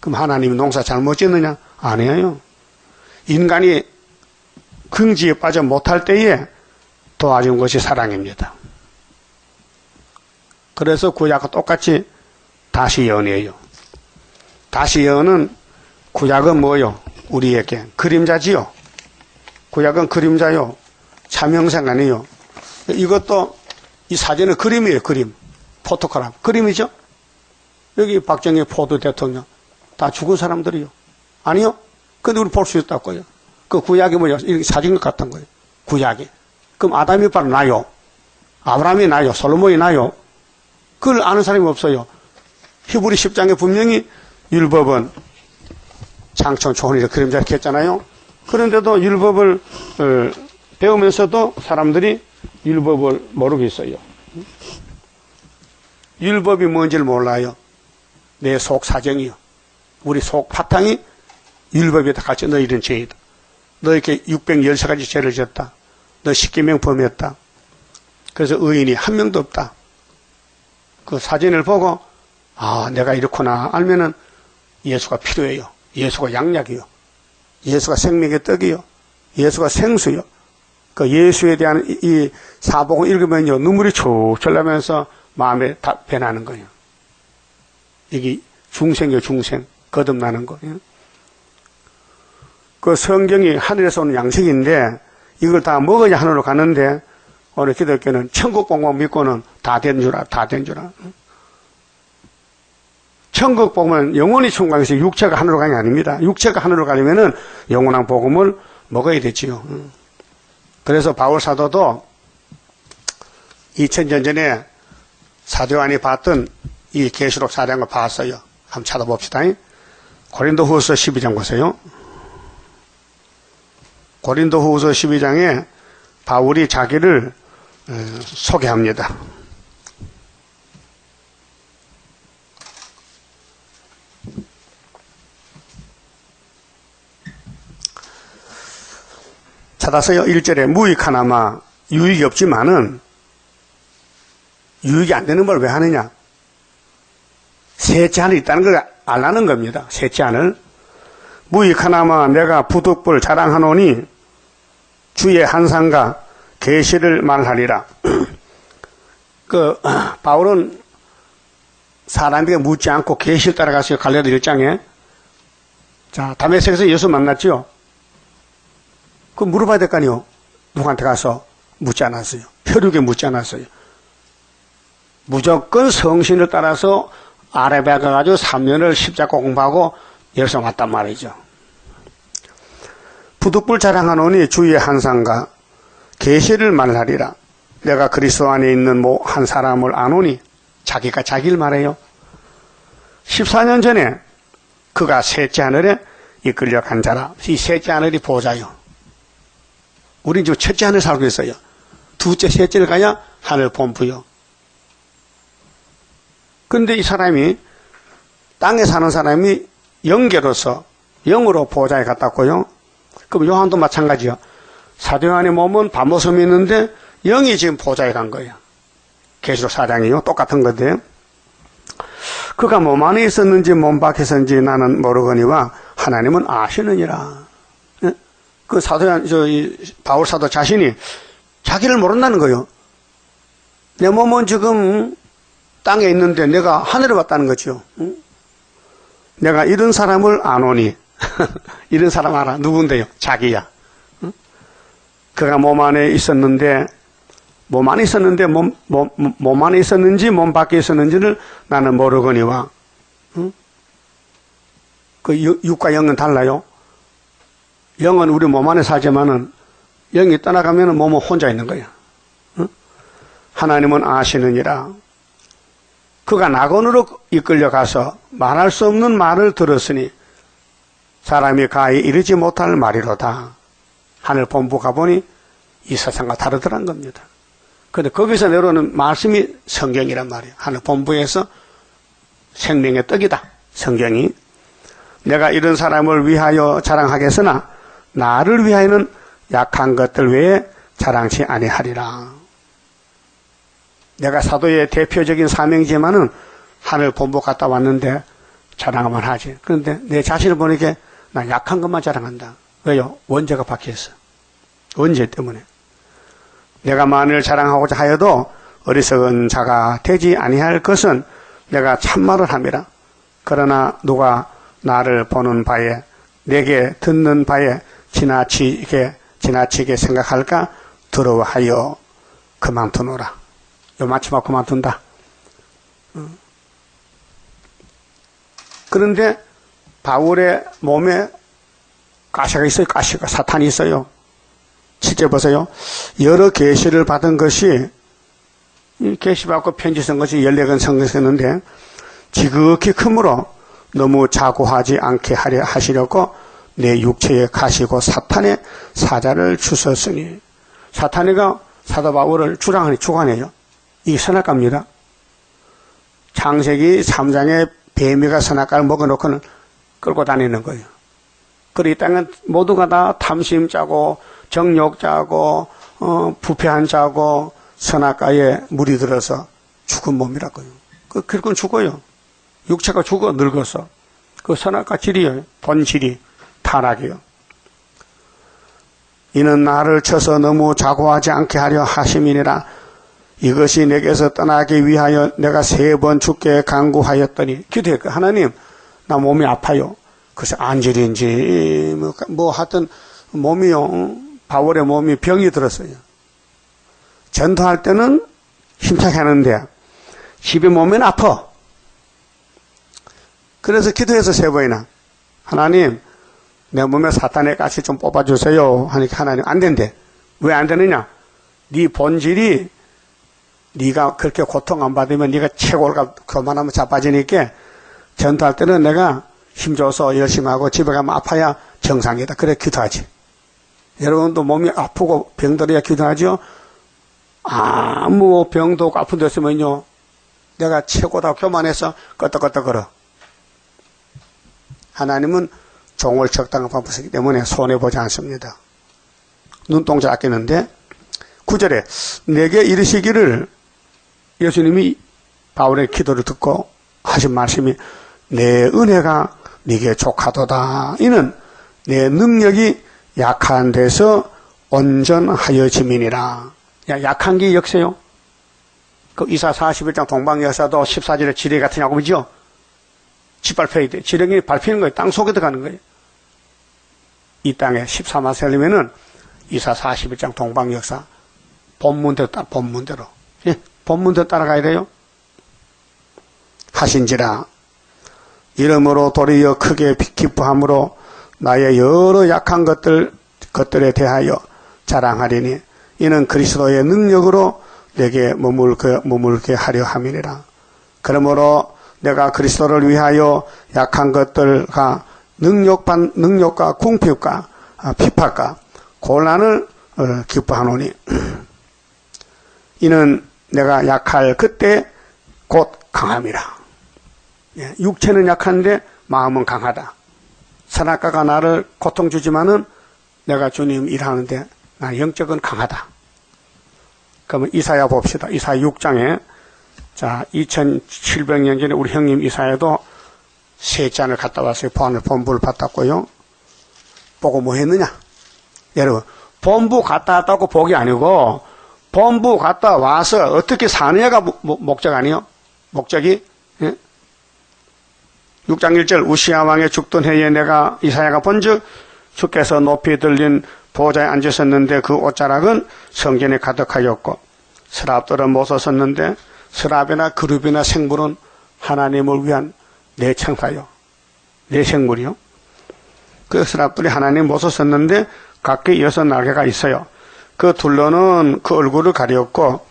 그럼 하나님이 농사 잘못 짓느냐? 아니에요. 인간이 긍지에 빠져 못할 때에 도와준 것이 사랑입니다. 그래서 구약과 똑같이 다시 예언이에요. 다시 예언은 구약은 뭐요? 우리에게 그림자지요. 구약은 그림자요. 참 형상 아니에요. 이것도 이 사진은 그림이에요. 그림. 포토그래프. 그림이죠. 여기 박정희 포도 대통령 다 죽은 사람들이요. 아니요. 근데 우리 볼 수 있다고요. 그 구약이 뭐예요? 이렇게 사진 같은 거예요. 구약이. 그럼 아담이 바로 나요. 아브라함이 나요. 솔로몬이 나요. 그걸 아는 사람이 없어요. 히브리 10장에 분명히 율법은 창천 초혼이라 그림자 이렇게 했잖아요. 그런데도 율법을 배우면서도 사람들이 율법을 모르고 있어요. 율법이 뭔지를 몰라요. 내 속 사정이요. 우리 속 바탕이 율법에다 같이 너 이런 죄이다. 너 이렇게 610가지 죄를 졌다. 너 10계명 범했다. 그래서 의인이 한 명도 없다. 그 사진을 보고 아 내가 이렇구나 알면은 예수가 필요해요. 예수가 양약이요. 예수가 생명의 떡이요. 예수가 생수요. 그 예수에 대한 이 사복을 읽으면요 눈물이 축 흘러면서 마음에 다 변하는 거예요. 이게 중생이요. 중생. 거듭나는 거예요. 그 성경이 하늘에서 오는 양식인데 이걸 다 먹어야 하늘로 가는데 오늘 기독교는 천국 복만 믿고는 다 된 줄 알아. 다 된 줄 알아. 천국 복은 영원히 천국에서 육체가 하늘로 가는 게 아닙니다. 육체가 하늘로 가려면은 영원한 복음을 먹어야 되지요. 그래서 바울 사도도 2000년 전에 사도 요한이 봤던 이 계시록 4장을 봤어요. 한번 찾아봅시다. 고린도후서 12장 보세요. 고린도후서 12장에 바울이 자기를 소개합니다. 찾았어요. 1절에 무익하나마 유익이 없지만은 유익이 안 되는 걸 왜 하느냐? 셋째 하늘 있다는 걸 알라는 겁니다. 셋째 하늘. 무익하나마 내가 부득불 자랑하노니 주의 한상과 계시를 말하리라. 바울은 사람에게 묻지 않고 계시를 따라갔어요. 갈라디아 1장에. 자, 다메섹에서 예수 만났죠. 그 물어봐야 될 거 아니요. 누구한테 가서 묻지 않았어요. 혈육에 묻지 않았어요. 무조건 성신을 따라서 아라비아 가가지고 3년을 십자가 공부하고 예루살렘 왔단 말이죠. 부득불 자랑하노니 주의 한상과 계시를 말하리라. 내가 그리스도 안에 있는 뭐 한 사람을 아노니 자기가 자기를 말해요. 14년 전에 그가 셋째 하늘에 이끌려 간 자라. 이 셋째 하늘이 보좌요. 우린 지금 첫째 하늘 살고 있어요. 두째, 셋째를 가야 하늘 본부요. 그런데 이 사람이 땅에 사는 사람이 영계로서 영으로 보좌에 갔다고요. 그럼 요한도 마찬가지요. 사도 요한의 몸은 밤모섬이 있는데 영이 지금 보좌에 간 거예요. 계시록 4장이요. 똑같은 건데 그가 몸 안에 있었는지 몸 밖에 있었는지 나는 모르거니와 하나님은 아시느니라. 그 사도 바울 사도 자신이 자기를 모른다는 거예요. 내 몸은 지금 땅에 있는데 내가 하늘에 갔다는 거죠. 내가 이런 사람을 아노니 이런 사람 알아. 누군데요? 자기야. 그가 몸 안에 있었는데 몸 안에 있었는지 몸 밖에 있었는지를 나는 모르거니와. 그 육과 영은 달라요. 영은 우리 몸 안에 살지만은 영이 떠나가면 몸은 혼자 있는 거야. 하나님은 아시느니라. 그가 낙원으로 이끌려가서 말할 수 없는 말을 들었으니 사람이 가히 이르지 못할 말이로다. 하늘 본부 가보니 이 세상과 다르더란 겁니다. 그런데 거기서 내려오는 말씀이 성경이란 말이에요. 하늘 본부에서 생명의 떡이다. 성경이. 내가 이런 사람을 위하여 자랑하겠으나 나를 위하여는 약한 것들 외에 자랑치 아니하리라. 내가 사도의 대표적인 사명이지만은 하늘 본부 갔다 왔는데 자랑만 하지. 그런데 내 자신을 보니까 난 약한 것만 자랑한다. 왜요? 원죄가 박혀있어. 원죄 때문에. 내가 만일 자랑하고자 하여도 어리석은 자가 되지 아니할 것은 내가 참말을 함이라. 그러나 누가 나를 보는 바에 내게 듣는 바에 지나치게 생각할까 두려워하여 그만두노라. 요 마치막 그만둔다. 그런데 바울의 몸에 가시가 있어요. 가시가. 사탄이 있어요. 실제 보세요. 여러 계시를 받은 것이 계시 받고 편지 쓴 것이 14권 성경했는데 지극히 크므로 너무 자고하지 않게 하시려고 내 육체에 가시고 사탄의 사자를 주셨으니. 사탄이가 사도 바울을 주관해요. 이게 선악과입니다. 창세기 3장에 뱀이가 선악과를 먹어놓고는 끌고 다니는 거예요. 그리고 이 땅은 모두가 다 탐심자고 정욕자고 부패한 자고 선악과에 물이 들어서 죽은 몸이라고요. 그건 죽어요. 육체가 죽어 늙어서. 그 선악과 질이에요. 본질이 타락이에요. 이는 나를 쳐서 너무 자고하지 않게 하려 하심이니라. 이것이 내게서 떠나기 위하여 내가 3번 주께 간구하였더니 기도했고 하나님 나 몸이 아파요. 그래서 안질인지 뭐 하여튼 몸이요. 바울의 몸이 병이 들었어요. 전도할 때는 힘차게 하는데 집에 몸은 아파. 그래서 기도해서 3번이나 하나님 내 몸에 사탄의 가시 좀 뽑아주세요 하니까 하나님 안 된대. 왜 안 되느냐? 네 본질이 네가 그렇게 고통 안 받으면 네가 최고가 그만하면 자빠지니까 전도할 때는 내가 힘줘서 열심히 하고 집에 가면 아파야 정상이다. 그래 기도하지. 여러분도 몸이 아프고 병들어야 기도하죠. 아무 병도 없고 아픈 데 있으면요 내가 최고다 교만해서 끄떡끄떡 걸어. 하나님은 종을 적당한 방법 쓰기 때문에 손해보지 않습니다. 눈동자 아끼는데 9절에 내게 이르시기를 예수님이 바울의 기도를 듣고 하신 말씀이 내 은혜가 네게 족하도다. 이는 내 능력이 약한 데서 온전하여짐이니라. 약한 게 역세요. 그 이사 41장 동방여사도 14절에 지뢰 같은 야곱이죠. 짓밟혀야 돼. 지렁이 밟히는 거예요. 땅 속에 들어가는 거예요. 이 땅에 14만 살리면은 이사 41장 동방역사 본문대로 본문대로. 예, 본문대로 따라가야 돼요. 하신지라 이름으로 도리어 크게 기뻐함으로 나의 여러 약한 것들에 대하여 자랑하리니 이는 그리스도의 능력으로 내게 머물게 하려 함이니라. 그러므로 내가 그리스도를 위하여 약한 것들과 능력과 궁핍과 핍박과 곤란을 기뻐하노니 이는 내가 약할 그때 곧 강함이라. 육체는 약한데 마음은 강하다. 선악과가 나를 고통 주지만은 내가 주님 일하는데 나 영적은 강하다. 그러면 이사야 봅시다. 이사야 6장에 자 2700년 전에 우리 형님 이사야도 세 잔을 갔다 왔어요. 본부를 받았고요. 보고 뭐 했느냐? 여러분 본부 갔다 왔다고 복이 아니고 본부 갔다 와서 어떻게 사느냐가 목적 아니요? 목적이 예? 6장 1절 우시야 왕의 죽던 해에 내가 이사야가 본즉 주께서 높이 들린 보좌에 앉으셨는데 그 옷자락은 성전에 가득하였고 스랍들은 못 섰는데 스랍이나 그룹이나 생물은 하나님을 위한 내청사요. 내생물이요. 그 스랍들이 하나님 못 섰는데 각기 6날개가 있어요. 그 둘러는 그 얼굴을 가리었고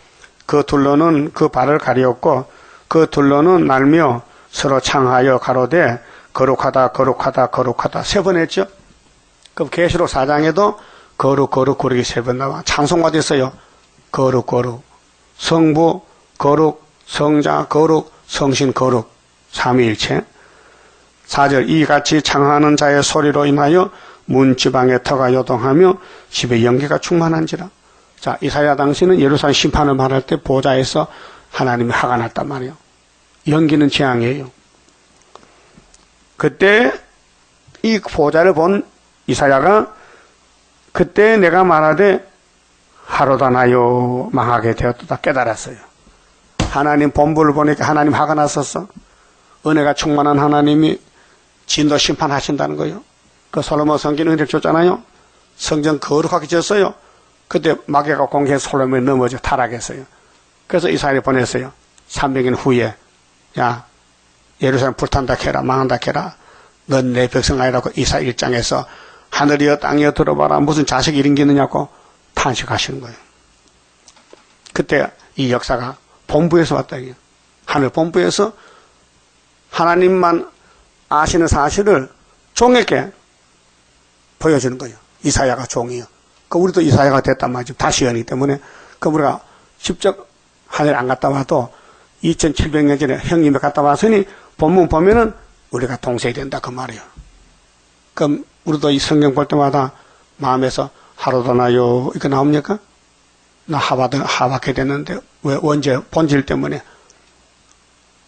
그 둘러는 그 발을 가리었고 그 그 둘로는 날며 서로 창하여 가로되 거룩하다 거룩하다 거룩하다 3번 했죠. 그럼 계시록 4장에도 거룩 거룩 거룩이 3번 나와. 찬송가도 있어요. 거룩 거룩 성부 거룩 성자 거룩 성신 거룩 삼위일체. 4절 이같이 창하는 자의 소리로 인하여 문지방의 터가 요동하며 집에 연기가 충만한지라. 자, 이사야 당시는 예루살렘 심판을 말할 때 보좌에서 하나님이 화가 났단 말이에요. 연기는 재앙이에요. 그때 이 보좌를 본 이사야가 그때 내가 말하되 하루다 나요 망하게 되었다 깨달았어요. 하나님 본부를 보니까 하나님 화가 났었어. 은혜가 충만한 하나님이 진도 심판하신다는 거예요. 그 솔로몬 성전 은혜를 줬잖아요. 성전 거룩하게 지었어요. 그때 마귀가 공개해서 솔로몬이 넘어져 타락했어요. 그래서 이사야를 보냈어요. 300년 후에 야 예루살렘 불탄다 캐라 망한다 캐라 넌 내 백성 아니라고 이사 1장에서 하늘이여 땅이여 들어봐라 무슨 자식이 이런 게 있느냐고 탄식하시는 거예요. 그때 이 역사가 본부에서 왔다 이게요. 하늘 본부에서 하나님만 아시는 사실을 종에게 보여주는 거예요. 이사야가 종이요. 그 우리도 이사야가 됐단 말이죠. 다시 연이기 때문에. 그 우리가 직접 하늘 안 갔다 와도 2700년 전에 형님이 갔다 왔으니 본문 보면은 우리가 동생이 된다 그 말이에요. 그럼 우리도 이 성경 볼 때마다 마음에서 하루도 나요 이거 나옵니까? 나 하박해 됐는데 왜 언제 본질 때문에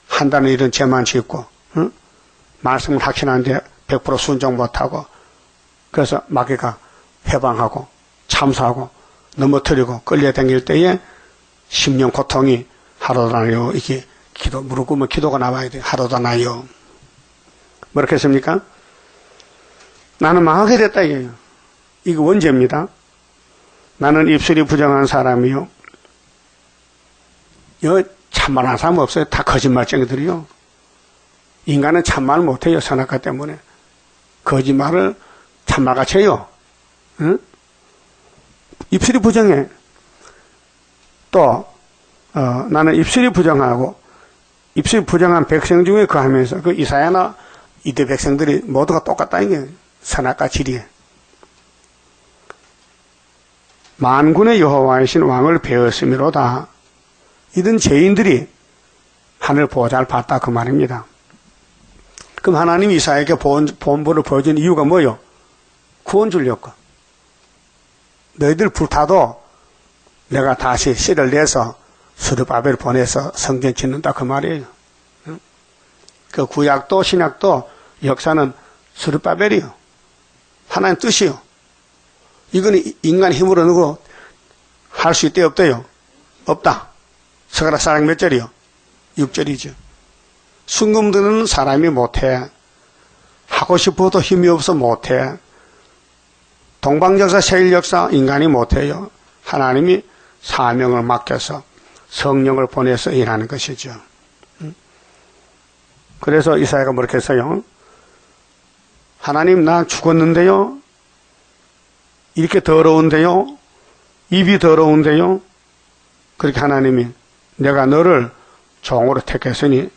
한다는 일은 죄만 짓고 응? 말씀을 확신하는데 100% 순종 못하고 그래서 마귀가 해방하고 참사하고 넘어뜨리고 끌려다닐 때에 심령 고통이 하루도 나요 이게 기도 무릎 꿇으면 기도가 나와야 돼요. 하루도 나요. 뭐렇게 했습니까? 나는 망하게 됐다 이게요. 이거 원죄입니다. 나는 입술이 부정한 사람이요. 여기 참말한 사람 없어요. 다 거짓말쟁이들이요. 인간은 참말 못해요. 선악과 때문에. 거짓말을 참말같이 해요. 응? 입술이 부정해. 또 나는 입술이 부정하고 입술이 부정한 백성 중에 거하면서 그 이사야나 이대 백성들이 모두가 똑같다 이게 선악과 지리에. 만군의 여호와이신 왕을 배웠음이로다. 이런 죄인들이 하늘 보좌를 봤다 그 말입니다. 그럼 하나님 이사야에게 본부를 보여준 이유가 뭐요? 구원 주려고. 너희들 불타도 내가 다시 씨를 내서 스룹바벨 보내서 성전 짓는다 그 말이에요. 그 구약도 신약도 역사는 스룹바벨이요. 하나님 뜻이요. 이건 인간 힘으로 누구 할 수 있대 없대요? 없다. 스가랴 4장 몇 절이요? 6절이죠. 순금들은 사람이 못해. 하고 싶어도 힘이 없어 못해. 동방역사, 세일역사 인간이 못해요. 하나님이 사명을 맡겨서 성령을 보내서 일하는 것이죠. 그래서 이사야가 뭐렇게 했어요? 하나님 나 죽었는데요. 이렇게 더러운데요. 입이 더러운데요. 그렇게 하나님이 내가 너를 종으로 택했으니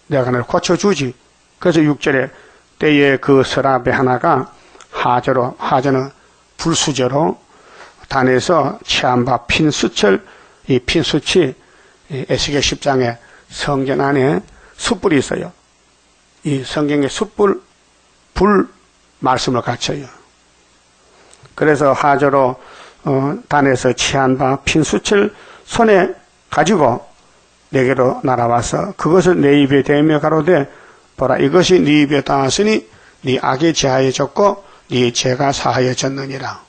내가 너를 고쳐주지. 그래서 6절에 때에 그 서랍의 하나가 하저는 불수저로 단에서 취한 바 핀수철, 이 핀수치 에스겔 10장에 성전 안에 숯불이 있어요. 이 성경의 숯불, 불 말씀을 갖춰요. 그래서 하저로 단에서 취한 바 핀수철 손에 가지고 내게로 날아와서 그것을 내 입에 대며 가로되 보라 이것이 네 입에 닿았으니 네 악이 제하여졌고 네 죄가 사하여졌느니라.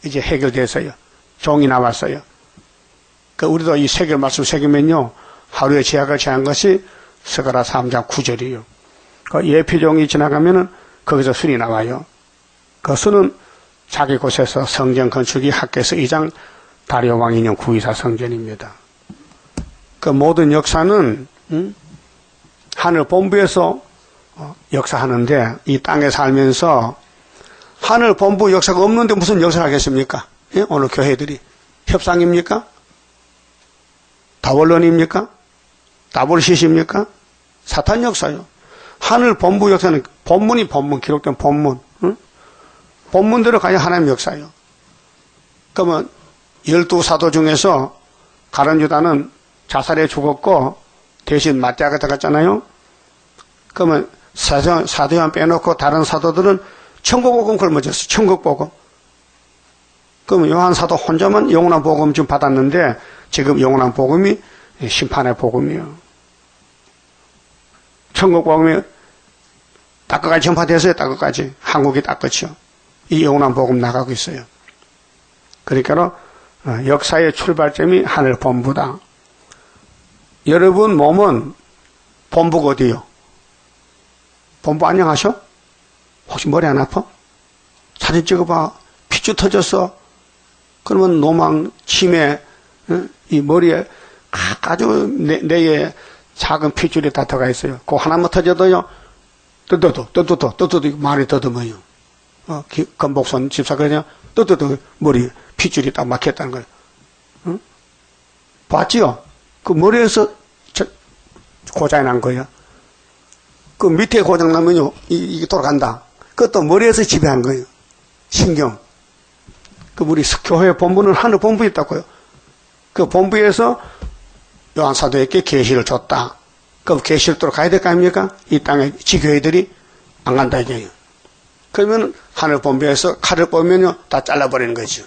이제 해결됐어요. 종이 나왔어요. 그 우리도 이 세겔 말씀 새기면요 하루에 죄악을 제한 것이 스가랴 3장 9절이에요. 그 예표종이 지나가면은 거기서 순이 나와요. 그 순은 자기 곳에서 성전 건축이 학개서 2장 다리오 왕 인용 구이사 성전입니다. 그 모든 역사는 하늘 본부에서 역사하는데 이 땅에 살면서 하늘 본부 역사가 없는데 무슨 역사를 하겠습니까? 예? 오늘 교회들이 협상입니까? 다원론입니까? 답을 시십니까? 사탄 역사요. 하늘 본부 역사는 본문이 본문, 기록된 본문. 응? 본문대로 가야 하나님 역사요. 그러면 12사도 중에서 가룟 유다는 자살해 죽었고 대신 마띠아가 들어갔잖아요. 그러면 사도요한 빼놓고 다른 사도들은 천국복음 걸머졌어요. 천국복음. 그러면 요한 사도 혼자만 영원한 복음 좀 받았는데 지금 영원한 복음이 심판의 복음이에요. 천국복음이 딱 끝까지 전파됐어요. 딱 끝까지. 한국이 딱 끝이요. 이 영원한 복음 나가고 있어요. 그러니까 역사의 출발점이 하늘 본부다. 여러분 몸은 본부가 어디요? 본부 안녕하셔? 혹시 머리 안 아파? 사진 찍어봐. 핏줄 터졌어. 그러면 노망, 치매, 이 머리에 아주 뇌에 작은 핏줄이 다 들어가 있어요. 그 하나만 터져도요, 떠도 말이 더듬어요. 건복선 집사 그러냐? 떠도 머리 핏줄이 딱 막혔다는 거예요. 응? 봤지요? 그 머리에서 고장이 난 거예요. 그 밑에 고장 나면요, 이게 돌아간다. 그것도 머리에서 지배한 거예요. 신경. 그 우리 교회 본부는 하늘 본부에 있다고요. 그 본부에서 요한 사도에게 계시를 줬다. 그럼 계시를 또 가야 될 거 아닙니까? 이 땅에 지교회들이 안 간다 이게요. 그러면 하늘 본부에서 칼을 뽑으면요, 다 잘라버리는 거죠.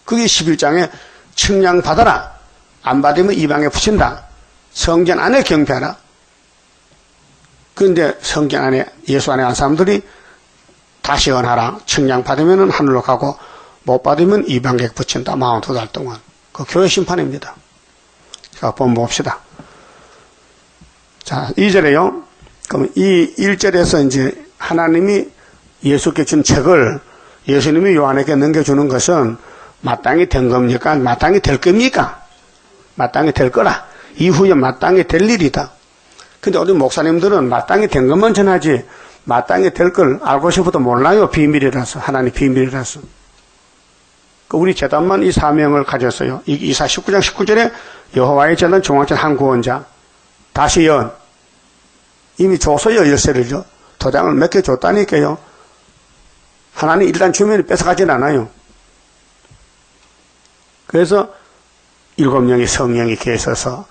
그게 11장에 측량 받아라. 안 받으면 이방에 붙인다. 성전 안에 경배하라. 그런데 성전 안에, 예수 안에 간 사람들이 다시 언하라. 측량 받으면 하늘로 가고 못 받으면 이방에 붙인다. 42달 동안. 그 교회 심판입니다. 자, 한번 봅시다. 자, 2절에요. 그럼 이 1절에서 이제 하나님이 예수께 준 책을 예수님이 요한에게 넘겨주는 것은 마땅히 된 겁니까? 마땅히 될 겁니까? 마땅히 될 거라. 이후에 마땅히 될 일이다. 근데 우리 목사님들은 마땅히 된 것만 전하지 마땅히 될 걸 알고 싶어도 몰라요. 비밀이라서. 하나님 비밀이라서. 우리 재단만 이 사명을 가졌어요. 이사 19장 19절에 여호와의 재단 중앙전 한 구원자. 다시 연. 이미 줬어요. 열쇠를요. 도장을 몇 개 줬다니까요. 하나님 일단 주면 뺏어가진 않아요. 그래서 7명의 성령이 계셔서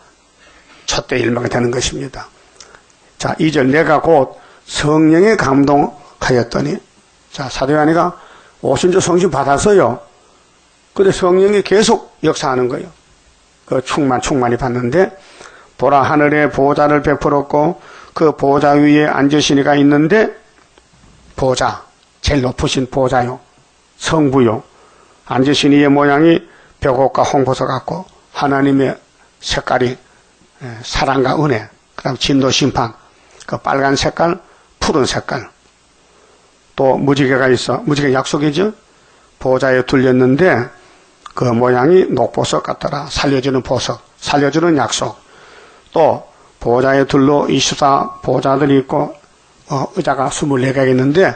첫대 일망이 되는 것입니다. 자, 2절 내가 곧 성령에 감동하였더니, 자, 사도 요한이가 오순절 성신 받았어요. 근데 성령이 계속 역사하는 거예요. 그 충만히 받는데, 보라 하늘에 보좌를 베풀었고 그 보좌 위에 앉으신 이가 있는데, 보좌, 제일 높으신 보좌요, 성부요. 앉으신 이의 모양이 벽옥과 홍보석 같고 하나님의 색깔이 사랑과 은혜, 그 다음 진노 심판, 그 빨간 색깔, 푸른 색깔, 또 무지개가 있어. 무지개 약속이죠. 보좌에 둘렸는데 그 모양이 녹보석 같더라. 살려주는 보석, 살려주는 약속. 또 보좌에 둘러 24 보좌들이 있고 의자가 24개가 있는데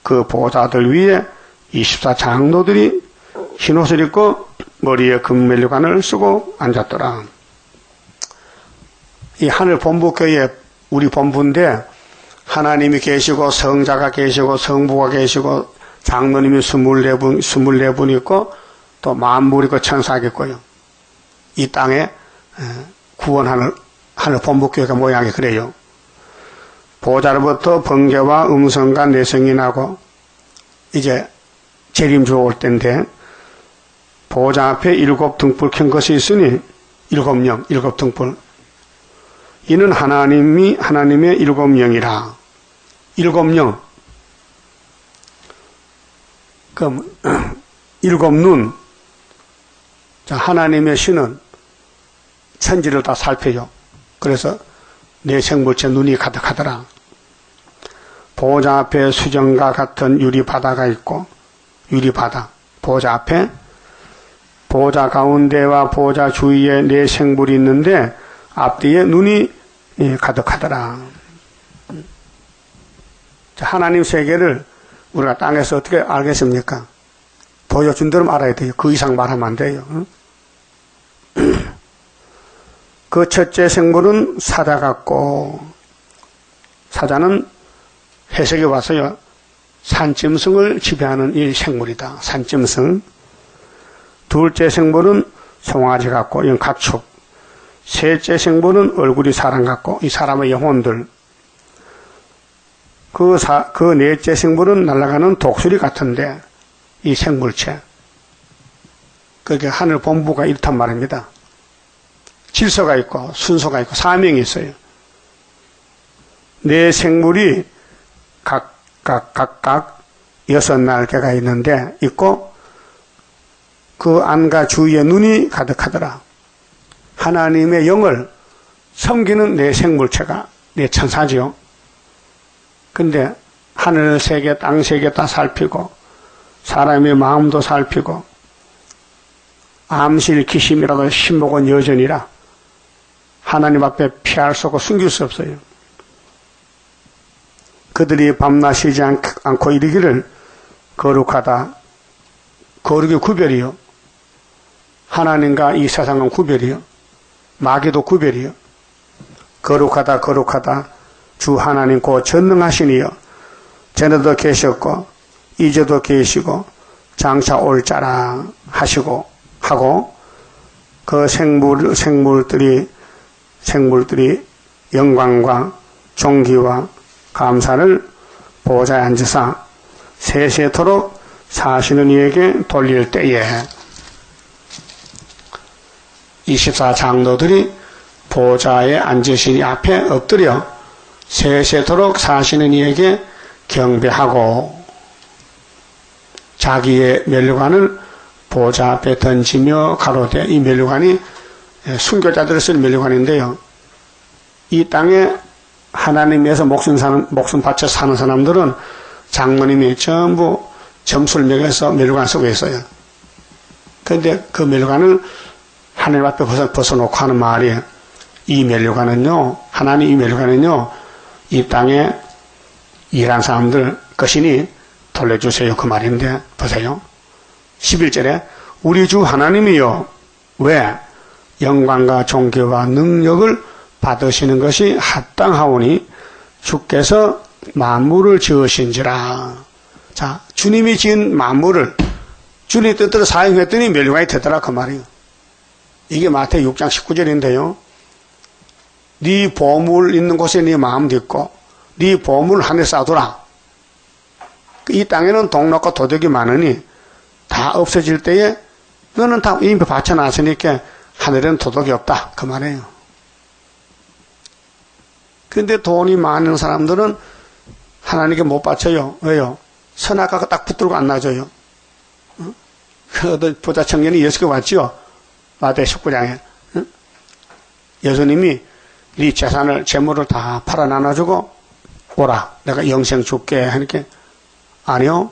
그 보좌들 위에 24 장로들이 흰옷을 입고 머리에 금멜류관을 쓰고 앉았더라. 이 하늘 본부교회 우리 본부인데 하나님이 계시고 성자가 계시고 성부가 계시고 장로님이 24분 있고 또 만물이 있고 천사가 있고요. 이 땅에 구원하는 하늘 본부교회가 모양이 그래요. 보좌로부터 번개와 음성과 내성이 나고 이제 재림주가 올 때인데 보좌 앞에 7 등불 켠 것이 있으니 7명, 7 등불. 이는 하나님의 7명이라. 7명. 그럼 7눈. 자, 하나님의 신은 천지를 다 살펴요. 그래서 내 생물체 눈이 가득하더라. 보좌 앞에 수정과 같은 유리바다가 있고, 유리바다, 보좌 앞에, 보좌 가운데와 보좌 주위에 네 생물이 있는데 앞뒤에 눈이 가득하더라. 자, 하나님 세계를 우리가 땅에서 어떻게 알겠습니까? 보여준 대로 알아야 돼요. 그 이상 말하면 안 돼요. 그 첫째 생물은 사자 같고, 사자는 해석에 와서요, 산짐승을 지배하는 이 생물이다. 산짐승. 둘째 생물은 송아지 같고, 이건 가축. 셋째 생물은 얼굴이 사람 같고, 이 사람의 영혼들. 그 넷째 생물은 날아가는 독수리 같은데, 이 생물체. 그게 하늘 본부가 이렇단 말입니다. 질서가 있고, 순서가 있고, 사명이 있어요. 네 생물이 각각 6날개가 있고, 그 안과 주위에 눈이 가득하더라. 하나님의 영을 섬기는 네 생물체가 네 천사지요. 근데 하늘 세계, 땅 세계 다 살피고, 사람의 마음도 살피고, 암실 기심이라도 신복은 여전이라 하나님 앞에 피할 수 없고 숨길 수 없어요. 그들이 밤낮 쉬지 않고 이르기를 거룩하다. 거룩의 구별이요. 하나님과 이 세상은 구별이요. 마귀도 구별이요. 거룩하다 거룩하다 주 하나님 곧 전능하시니요. 전에도 계셨고 이제도 계시고 장차 올 자라 하시고 하고 그 생물들이 영광과 존귀와 감사를 보좌에 앉으사 세세토록 사시는 이에게 돌릴 때에 24장로들이 보좌에 앉으신 이 앞에 엎드려 세세토록 사시는 이에게 경배하고 자기의 면류관을 보좌 앞에 던지며 가로되, 이 면류관이 순교자들을 쓴 면류관인데요. 이 땅에 하나님에서 목숨 바쳐 사는 사람들은 장로님이 전부 점수를 매겨서 면류관 쓰고 있어요. 그런데 그 면류관을 하나님 앞에 벗어놓고 하는 말이, 이 면류관은요, 하나님 이 면류관은요, 이 땅에 일한 사람들 것이니 돌려주세요. 그 말인데, 보세요. 11절에 우리 주 하나님이요, 왜 영광과 존귀와 능력을 받으시는 것이 합당하오니 주께서 만물을 지으신지라. 자, 주님이 지은 만물을 주님의 뜻대로 사용했더니 면류관이 되더라 그 말이에요. 이게 마태복음 6장 19절인데요. 네 보물 있는 곳에 네 마음도 있고 네 보물 하늘에 쌓아두라. 이 땅에는 동락과 도덕이 많으니 다 없어질 때에 너는 다 이미 바쳐놨으니까 하늘에는 도덕이 없다 그 말이에요. 그런데 돈이 많은 사람들은 하나님께 못 바쳐요. 왜요? 선악과가 딱 붙들고 안 놔줘요. 그 부자 청년이 예수께 왔죠. 마태 19장에 예수님이 네 재산을 재물을 다 팔아 나눠주고 오라. 내가 영생 줄게 하니까 아니요.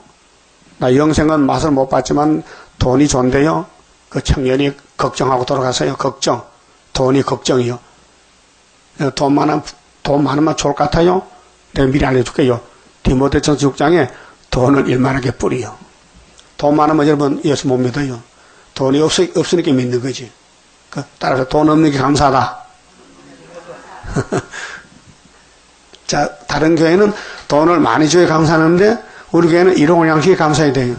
나 영생은 맛을 못 봤지만 돈이 좋은데요. 그 청년이 걱정하고 돌아가서요. 걱정. 돈이 걱정이요. 돈 많으면 좋을 것 같아요. 내가 미리 알려줄게요. 디모데전서 6장에 돈을 일만하게 뿌리요. 돈 많으면 여러분 예수 못 믿어요. 돈이 없으니까 믿는 거지. 따라서 돈 없는 게 감사하다. 자, 다른 교회는 돈을 많이 줘야 감사하는데 우리 교회는 일용할 양식에 감사해야 돼요.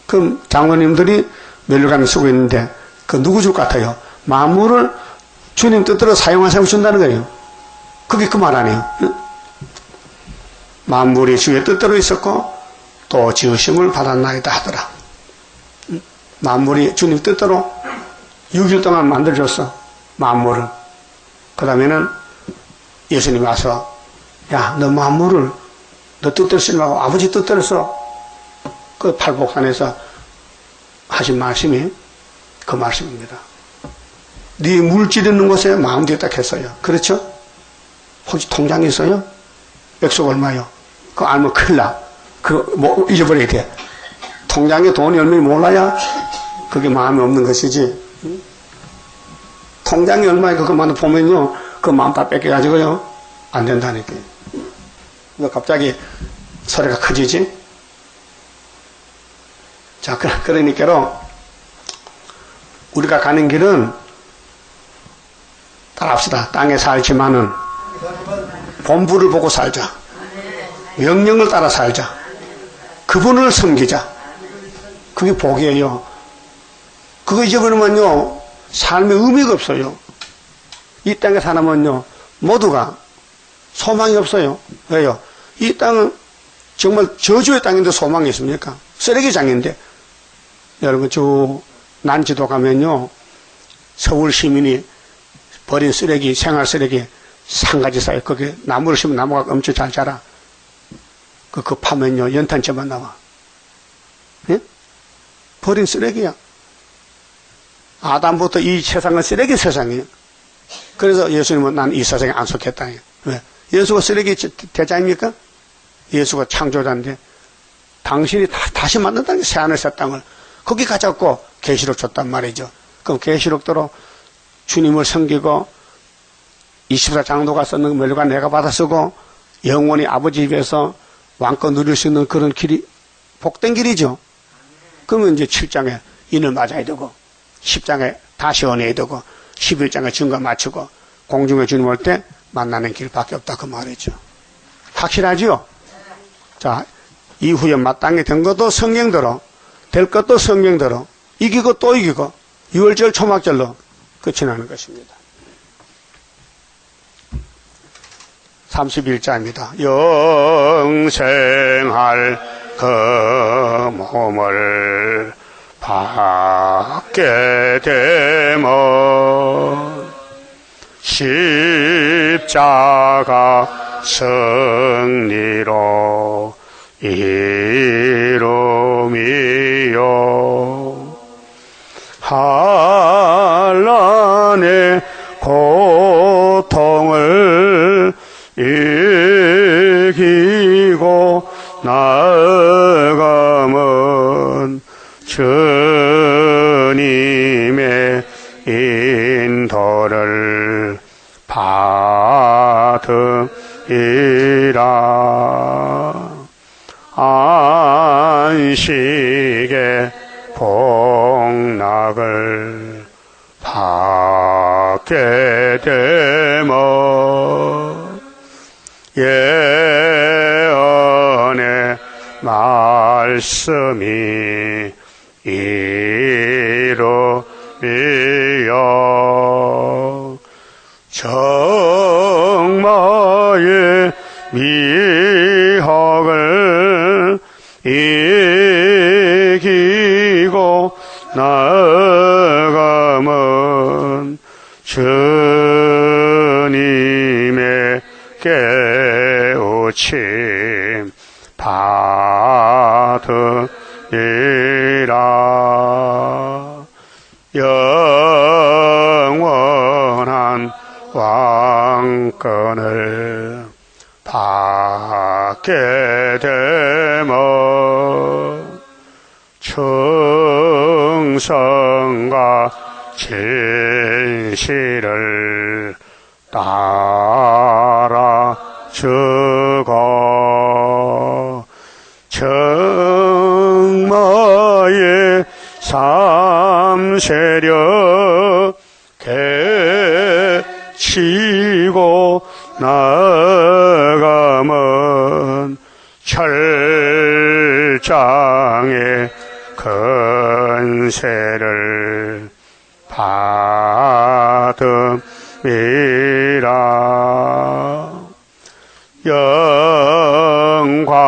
그럼 장로님들이 면류관을 쓰고 있는데 그 누구 줄 것 같아요? 만물을 주님 뜻대로 사용한 사람 준다는 거예요. 그게 그 말 아니에요. 만물이 주의 뜻대로 있었고 또 지으심을 받았나이다 하더라. 만물이 주님 뜻대로 6일 동안 만들어줬어. 만물을. 그 다음에는 예수님이 와서 야, 너 만물을 너 뜻대로 쓰지 말고 아버지 뜻대로 써. 그 팔복산에서 하신 말씀이 그 말씀입니다. 네 물질 있는 곳에 마음도 있다 했어요. 그렇죠? 혹시 통장이 있어요? 액수가 얼마요? 그거 알면 큰일 나. 그거 뭐 잊어버려야 돼. 통장에 돈이 얼마인지 몰라야 그게 마음이 없는 것이지. 통장이 얼마에 그것만 보면요, 그 마음 다 뺏겨가지고요, 안 된다니까. 왜 갑자기 소리가 커지지? 자, 그러니까로 우리가 가는 길은 따라합시다. 땅에 살지만은 본부를 보고 살자. 명령을 따라 살자. 그분을 섬기자. 그게 복이에요. 그거 잊어버리면요, 삶의 의미가 없어요. 이 땅에 사람은요, 모두가 소망이 없어요. 왜요? 이 땅은 정말 저주의 땅인데 소망이 있습니까? 쓰레기장인데. 여러분, 난지도 가면요, 서울 시민이 버린 쓰레기, 생활 쓰레기 상가지 쌓여. 거기에 나무를 심으면 나무가 엄청 잘 자라. 그거 파면요, 연탄재만 나와. 예? 버린 쓰레기야. 아담부터 이 세상은 쓰레기 세상이에요. 그래서 예수님은 난 이 세상에 안 속했다. 왜? 예수가 쓰레기 대자입니까? 예수가 창조자인데 당신이 다시 만든다는 게 새하늘 새 땅을 거기 가져고 계시록 줬단 말이죠. 그럼 계시록대로 주님을 섬기고 24장로가 썼는 멸관 내가 받아 쓰고 영원히 아버지 집에서 왕권 누릴 수 있는 그런 길이 복된 길이죠. 그러면 이제 7장에 인을 맞아야 되고 10장에 다시 언해야 되고 11장에 증거 맞추고 공중에 주님 올 때 만나는 길밖에 없다 그 말이죠. 확실하지요? 자, 이후에 마땅히 된 것도 성경대로 될 것도 성경대로 이기고 또 이기고 6월절 초막절로 끝이 나는 것입니다. 31자입니다. 영생할 그 몸을 받게 되면 십자가 승리로 이루미요 한란의 고통을 이기고 나아가면 주님의 인도를 받으리라. 안식의 복락을 받게 되면 예언의 말씀이 이루리요 정마의 미혹을 이기고 나아가면 주님의 깨우침 받으리라. 영원한 왕권을 받게 되면 충성과 진실을 따라주고 정마의 삼세력 개치고 나가면 철장의 건세를 받음이라. 영광의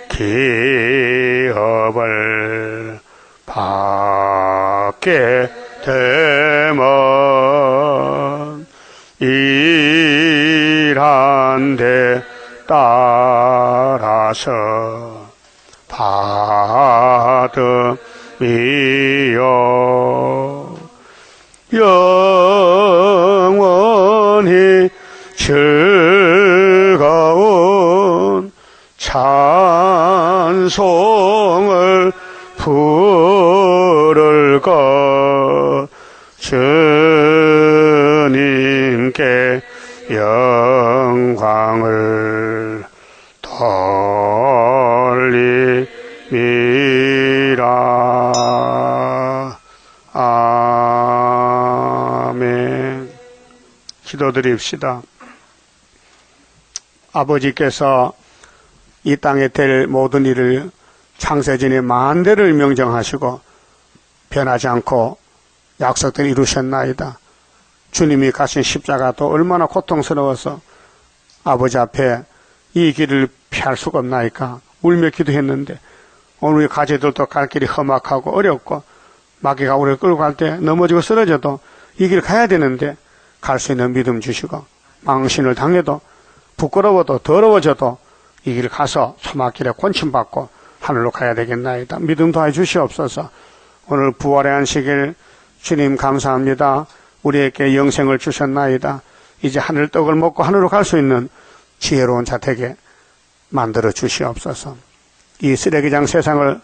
기업을 받게 되면 일한 데 따라서 받음이요 영원히 즐거운 찬송을 부를 것 주님께 영광을 돌리리라. 아멘. 기도드립시다. 아버지께서 이 땅에 될 모든 일을 창세전에 만대를 명정하시고 변하지 않고 약속대로 이루셨나이다. 주님이 가신 십자가도 얼마나 고통스러워서 아버지 앞에 이 길을 피할 수가 없나이까 울며 기도했는데 오늘 우리 가지들도 갈 길이 험악하고 어렵고 마귀가 우리를 끌고 갈 때 넘어지고 쓰러져도 이 길 가야 되는데 갈 수 있는 믿음 주시고 망신을 당해도 부끄러워도 더러워져도 이 길 가서 소망길에 권침받고 하늘로 가야 되겠나이다. 믿음 더해 주시옵소서. 오늘 부활의 안식일 주님 감사합니다. 우리에게 영생을 주셨나이다. 이제 하늘 떡을 먹고 하늘로 갈 수 있는 지혜로운 자택에 만들어 주시옵소서. 이 쓰레기장 세상을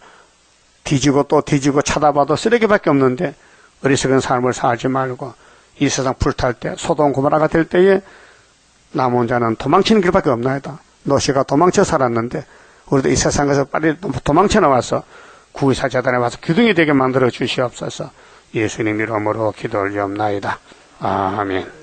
뒤지고 또 뒤지고 쳐다봐도 쓰레기밖에 없는데 어리석은 삶을 살지 말고 이 세상 불탈 때 소돔 고모라가 될 때에 남은 자는 도망치는 길밖에 없나이다. 노시가 도망쳐 살았는데 우리도 이 세상에서 빨리 도망쳐 나와서 구의사 재단에 와서 기둥이 되게 만들어 주시옵소서. 예수님 이름으로 기도 올리옵나이다. 아멘.